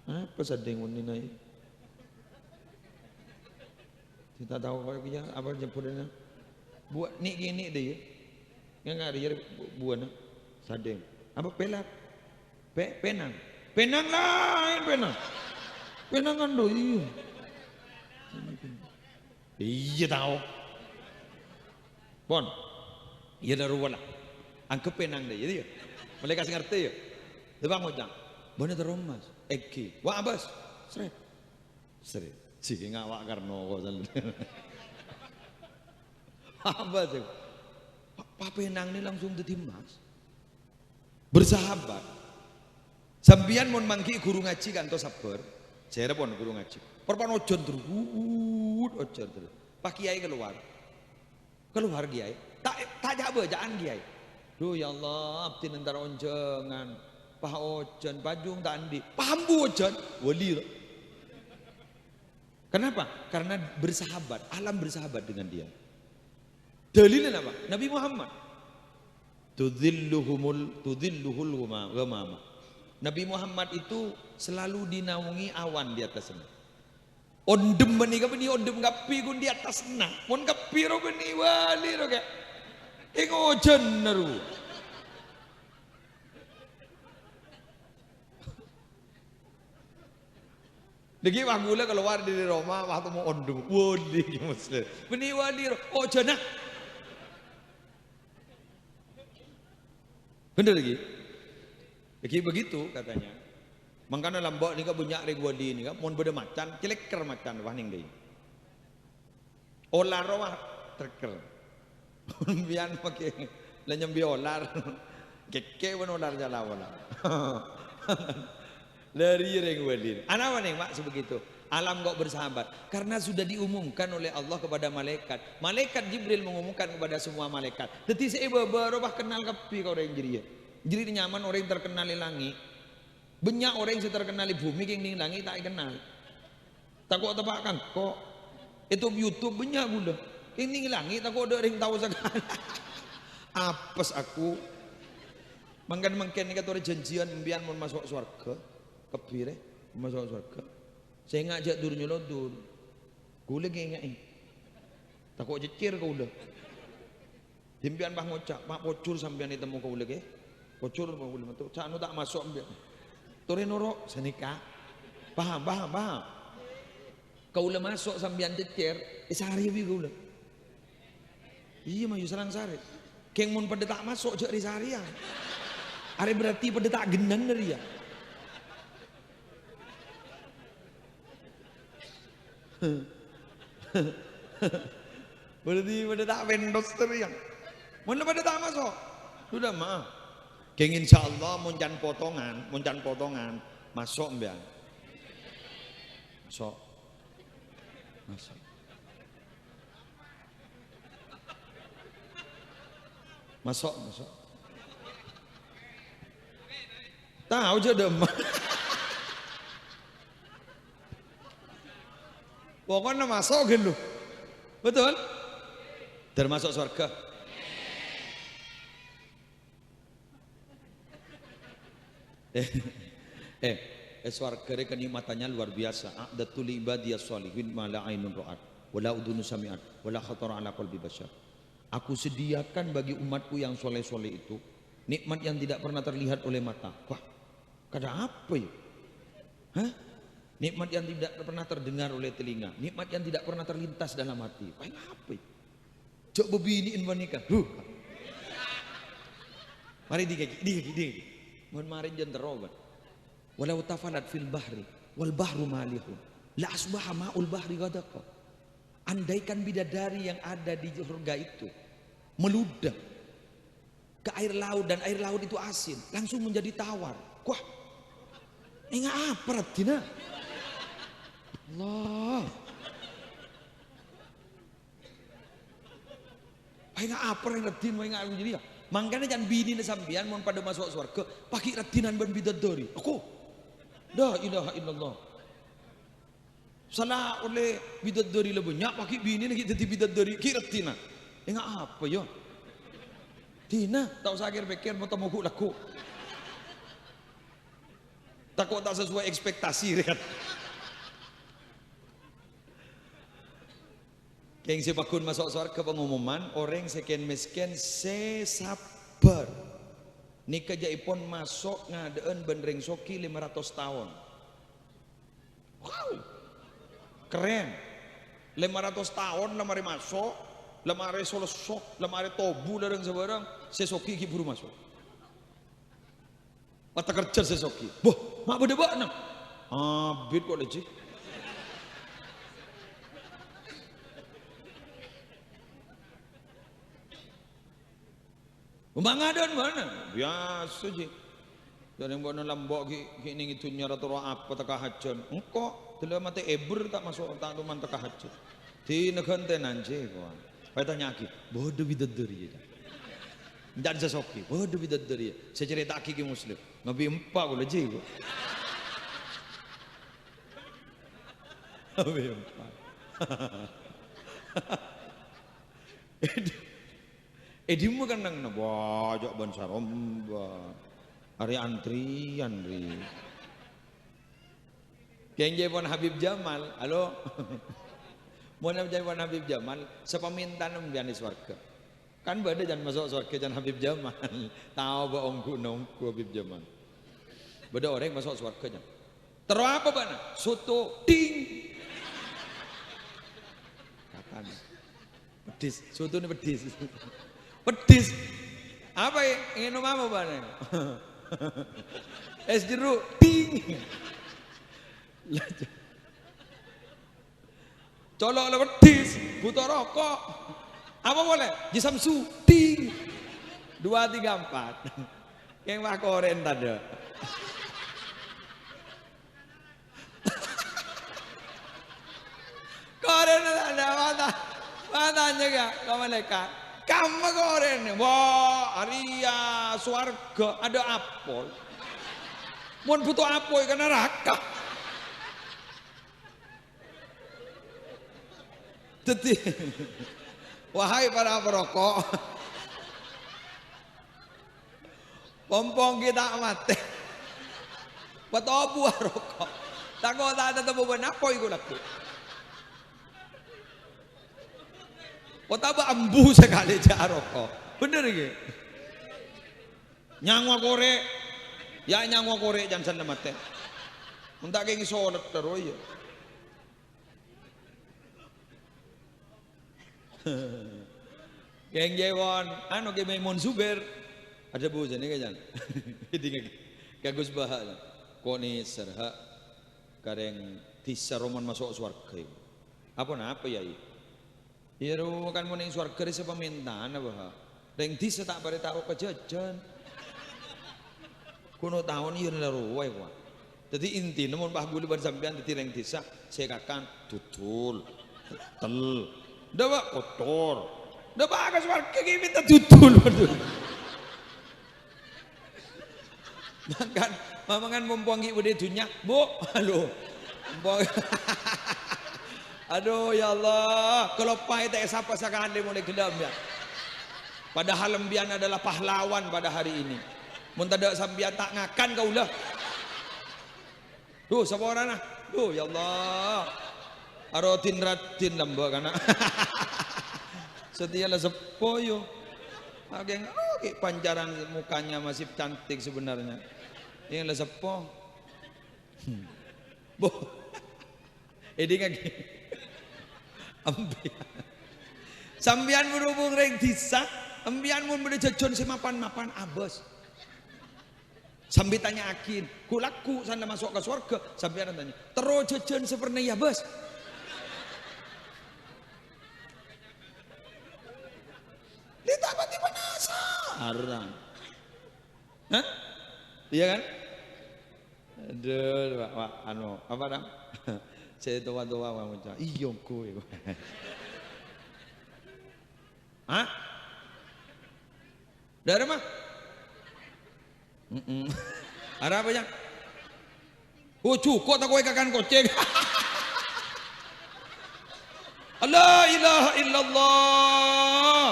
Apa sadeng ini naik? Kita tahu kalau punya apa jemputnya. Buat ni gini deh ya. Yang ada ya buana sadeng. Apa pelak? Penang. Penang lain penang. Penang kan doi. Iya tahu. Pon. Iya dah ruwala. Angke penang deh jadi ya. Mereka kasih ngerti ya. Debang ngojang. Bener teromas. Eki. Wah abas. Seret. Seret. Cik ngawak karno kok selalu. Apa sih? Pak Penang ini langsung ditimbas. Bersahabat. Sampian mon mangki guru ngaji kan to sabar. Saya pun guru ngaji. Perpan ojon terus. Ojon terus. Pak Kiai keluar. Keluar Kiai. Tak jabe jangan Kiai. Duh ya Allah, abdi nentar onjengan. Pak ojon pajung tak andi. Paham bu ojon? Wali loh. Kenapa? Karena bersahabat, alam bersahabat dengan dia. Dalilnya apa? Nabi Muhammad. Tudhilluhul ghamama. Nabi Muhammad itu selalu dinaungi awan di atas sana. Ondem menika beni ondem kapi kun di atas sana. Mun kapi ro beni wali ro kayak ngojen naru. Lagi wagula keluar dari Roma waktu mau ondum, wali muslim. Beni wali, oh jana. Bener lagi. Lagi begitu katanya. Makanya lambok ni kan banyak ring wali ni kan, mau beda macan, celeker macan wahning deh. Olar wah treker. Biar pakai lenyam biolar, keke pun olar jalawan. Dari ring wali. Anak nih mak sebegitu. Alam kok bersahabat karena sudah diumumkan oleh Allah kepada malaikat. Malaikat Jibril mengumumkan kepada semua malaikat. Deti saya baru kenal kapi kau orang jadi. Jadi nyaman orang yang terkenal di langit. Banyak orang yang terkenal di bumi yang di langit tak kenal. Tak kok tepakan kok. Itu YouTube banyak gula. Yang di langit tak kok ada orang tahu sekali. Apes aku. Mungkin ni kata orang janjian membian mau masuk surga. Kepire masuk surga. Saya ngajak durnya lo dur. Gue lagi ngai. Takut jecir kau udah. Dimpian bah ngocak, pak pocur sampean ditemu kau lagi. Pocur kau udah tu. Cak tak masuk ambil. Tore norok senika. Paham. Kau udah masuk sampean jecir. Sehari bi kau udah. Iya mah yusalang sehari. Keng mun pada tak masuk jak di sehari ya. Are berarti pada tak gendan dari ya. Berarti pada tak vendos teriang. Mana pada tak masuk? Sudah mah. Keng insyaallah muncan potongan masuk mbian. Masuk. Masuk. Tahu je demam. Pokoknya masuk gitu. Betul? Termasuk surga. Surga ini kenikmatannya luar biasa. A'datul ibadiyas sholihin ma la ainun ra'at wa la udhunu sami'at wa la khatara ala qalbi bashar. Aku sediakan bagi umatku yang soleh-soleh itu nikmat yang tidak pernah terlihat oleh mata. Wah, kada apa ya? Hah? Nikmat yang tidak pernah terdengar oleh telinga, nikmat yang tidak pernah terlintas dalam hati. Paling apa? Coba biniin wanita. Mari di. Mohon mari jangan terobat. Walau tafalat fil bahri wal bahru malihun la asbaha ma'ul bahri ghadaqa. Andaikan bidadari yang ada di surga itu meludah ke air laut dan air laut itu asin, langsung menjadi tawar. Wah, enggak apa ratina. Allah. Enggak apa yang ratin, enggak aku jadi ya. Makanya jangan bini sambian mau pada masuk surga pakai ratinan ban bidadari. Aku. La ilaha illallah. Salah oleh bidadari lah banyak pakai bini lagi jadi bidadari kira tina. Enggak apa yo. Tina tak usah pikir mau temu laku. Takut tak sesuai ekspektasi kan. Keng si pakun masuk surga pengumuman orang sekian miskin sabar. Ni kejaipun masuk ngadeen benring soki 500 tahun. Wow. Keren. 500 tahun lemari masuk, lemari solosok, lemari tobu larang sebarang, sesoki ki buru masuk. Mata kerja sesoki. Boh, mak beda nak. Abid kok leci. Mangadon mana? Biasa je. Dan yang buat lambok ki ning itu nyara turu apa tak hajan. Engko dalam mati eber tak masuk tak tu man tak hajan. Di negan tenan je kawan. Pai tanya ki, bodoh bidadari je. Ndak sesoki, bodoh bidadari. Saya cerita ki muslim. Nabi empat boleh je ko. Nabi empat. Di mu kan nang bajak bansar omba. Hari antrian ri. Kengje pon Habib Jamal, halo. Mau jadi pon Habib Jamal, sepamintan mbian di swarga. Kan bade jangan masuk swarga jangan Habib Jamal. Tahu ba ongku nongku Habib Jamal. Bade orang masuk swarga jangan. Terus apa bana? Soto ting. Kapan? Pedis, soto ini pedis. Pedis. Apa ya? Ingin minum apa bana? Es jeruk ting. Colok lah pedis, butuh rokok. Apa boleh? Jisamsu ting. 2, 3, 4. Yang mah koren tadi. Koren ada matanya gak? Kau malaikat. Kamu koren, wah, Arya, swarga, ada apel. Mun butuh apel karena neraka. Jadi, wahai para perokok, pompong kita mati. Betul buah rokok. Takut tak ada temu apa itu laku. Betapa ambu sekali cak rokok. Bener gitu. Nyangwa korek, ya nyangwa korek jangan sana mati. Entah kayak sholat terus ya. Geng jewon, anu ke Maimun Zubair ada bu jadi kan? Ini kagus bahaya. Koni serha kareng tisa roman masuk surga. Apa ya? Ya kan mau ning surga di sepamintaan apa? Reng tisa tak pada taruh kejajan. Kuno tahun iya laruai kuat. Jadi inti namun bah bulu bersambian di reng tisa saya katakan tutul, tel. Dah kotor. Dah bagas warga kita minta tutul betul. Makan, mamangan mempuangi udah dunia, bu, halo, aduh ya Allah, kalau pahit tak siapa sekarang dia mulai gedam ya. Padahal lembian adalah pahlawan pada hari ini. Muntadak sambian tak ngakan kau lah. Duh, siapa orang nah? Duh ya Allah. Arotin ratin lamba kana. Setialah sepoyo. Ageng pancaran mukanya masih cantik sebenarnya. Yang lah sepo. Boh. Ini kaki. Ambian. Sambian berhubung reng disa, ambian mun beli jajon si mapan-mapan abos. Sambil tanya akin, kulaku sana masuk ke surga. Sambian tanya, terus jajon seperti ya bos. Ditapati penasaran. Hah? Iya kan? Aduh, Pak, anu, apa dah? Saya tua-tua macam, iya kowe. Hah? Dari mana? Ada apa ya? Oh cukup tak kowe kakan kocek. La ilaha illallah.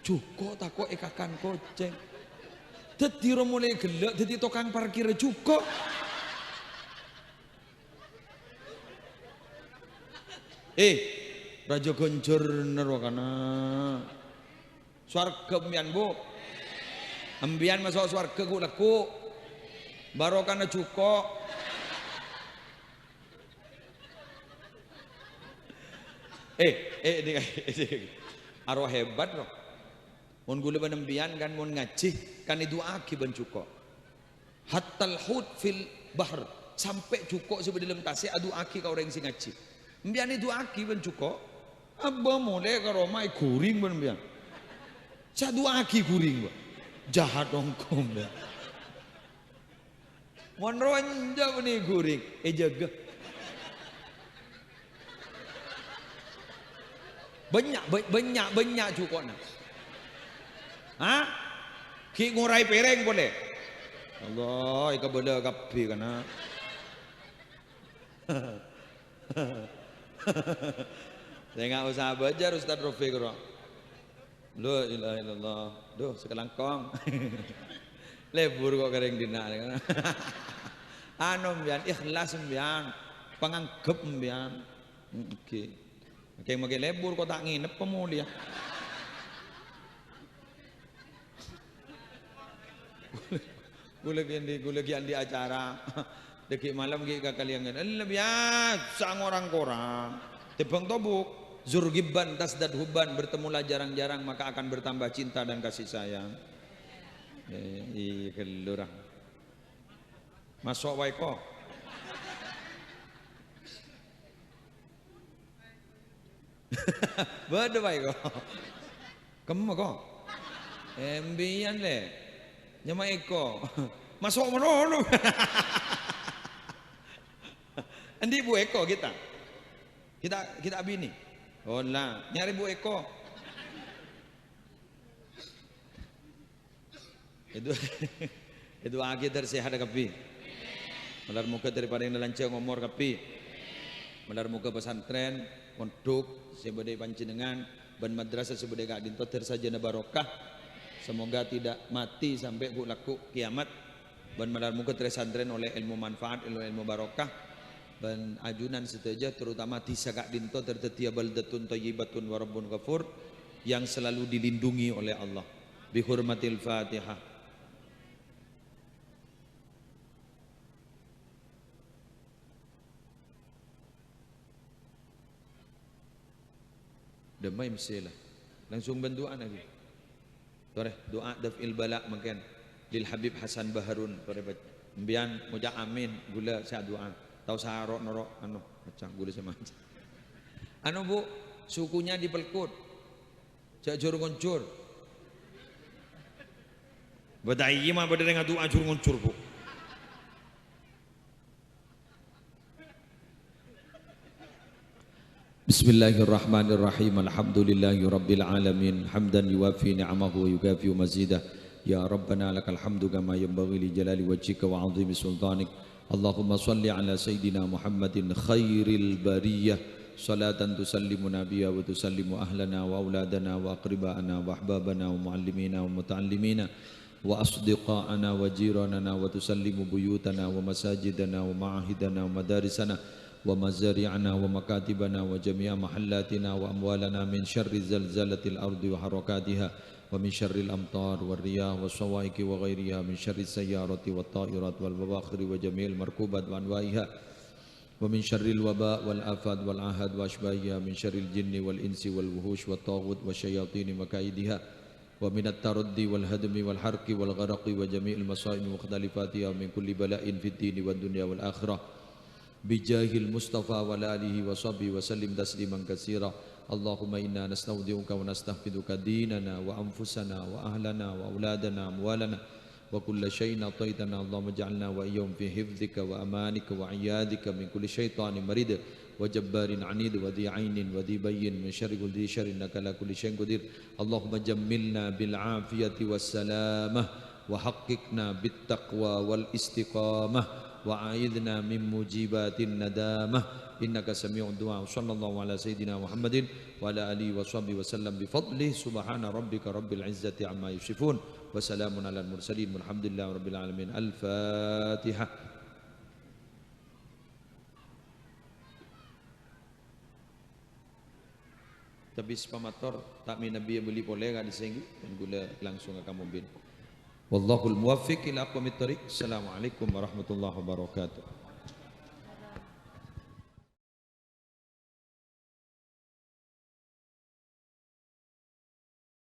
Cukup takut ekakan koceng. Dadi mulai gelek, dadi tukang parkir cukup. Raja Gonjor nerwakana. Swarga mbiyan Bu. Mbiyan masuk swarga ku leku. Barokana cukup. Arwah hebat loh. Mun gula benembian kan mun ngaji kan itu aki ben cukup. Hattal hut fil bahr sampai cukup sebelum tasik adu aki kau orang sing ngaji. Mbian itu aki ben cukup. Abah mulai ke Roma guring ben mbian. Sadu aki guring ba. Jahat dong kom ya. Mun ronja beni guring jaga. Banyak cukupnya. Hah? Ki ngurai pereng boleh? Allah, ika bela kapi kana. Saya nggak usah belajar Ustaz Rafiq karo. La ilaha illallah. Duh, sekelangkong. Lebur kok kering dina. Anu mbian ikhlas mbian, panganggep mbian. Oke. Oke, makin lebur kok tak nginep pemulia. Gue lagi di acara deki malam gak kalian lebih biasa orang-orang tebang tobuk zurgiban tasdad huban bertemulah jarang-jarang maka akan bertambah cinta dan kasih sayang. Kelurang masuk waiko beda waiko kamu kok embian le nyama eko masuk menolong. Endi Bu Eko kita bini. Oh lah, nyari Bu Eko. Itu agi tersehat kapi. Melar muka daripada yang lancang umur kapi. Melar muka pesantren, pondok sebade panjenengan ban madrasah sebade gak dinto tersajana barokah. Semoga tidak mati sampai laku kiamat. Dan melar muka tersantren oleh ilmu manfaat, ilmu barokah. Dan ajunan seteja terutama tisagak dinto tertetia baldatun thayyibatun wa rabbun ghafur yang selalu dilindungi oleh Allah. Bihurmatil Fatihah. Damai mestilah. Langsung bantuan lagi. Tore doa daf'il bala makan lil Habib Hasan Baharun tore mbian moja amin gula sa doa tau sarok norok anu macam gula sama anu Bu sukunya di Pelkut jak jur ngoncur badai mah bade dengan doa jur ngoncur Bu. Bismillahirrahmanirrahim. Alhamdulillahirabbil alamin. Hamdan yuwafi ni'amahu wa yukafi mazidah. Ya Rabbana lakal hamdu kama yanbaghi li jalali wajhika wa 'azimi sultanik. Allahumma shalli ala sayidina Muhammadin khairil bariyah salatan tusallimu nabiyya wa tusallimu ahlana wa auladana wa aqribana wa ahbabana wa muallimina wa muta'allimina wa asdiqana wa jiranana wa tusallimu buyutana wa masajidana wa ma'ahidana wa madarisana wa mazari'ana wa makatibana wa jami'a mahallatina wa amwalana min syarri zalzalatil ardi wa harakatiha wa min syarril amtar wa riyah wa sawaiki wa ghairiha min syarri sayyarati wa ta'irat wal bawakhiri wa jami'il markubat wa anwa'iha wa min syarril waba wal afad wal ahad wa ashbahiha min syarril jinni wal insi wal wuhush wa taghut wa syayatini wa kaidiha wa min at-taraddi wal hadmi wal harqi wal gharaqi wa jami'il masa'ib mukhtalifatiha min kulli bala'in fid dini wad dunya wal akhirah bijahil Mustafa wa alihi wa sahbihi wa sallim tasliman katsira. Allahumma inna nastaudi'uka wa nastahfiduka dinana wa anfusana wa ahlana wa auladana amwalana wa kulla syai'in ataitana. Allahumma ja'alna wa iyyahum fi hifdzika wa amanika wa iyadika min kulli syaitanin marid wa jabbarin anid wa dhi ainin wa dhi bayyin min syarri kulli syarrin innaka la kulli syai'in qadir. Allahumma jammilna bil afiyati was salamah wa haqqqiqna bit taqwa wal istiqamah wa a'idna min mujibatin nadamah innaka sami'ud du'a. Sallallahu ala sayyidina Muhammadin wa ala alihi wa sahbihi wa sallam bi fadlihi subhana rabbika rabbil izzati amma yasifun wa salamun alal mursalin walhamdulillahi rabbil alamin. Al-Fatihah. Tapi sepamator tak min nabi beli boleh enggak disenggi dan gula langsung ke kamu bin. Wallahul muwaffiq ila aqwamit thoriq. Assalamualaikum warahmatullahi wabarakatuh.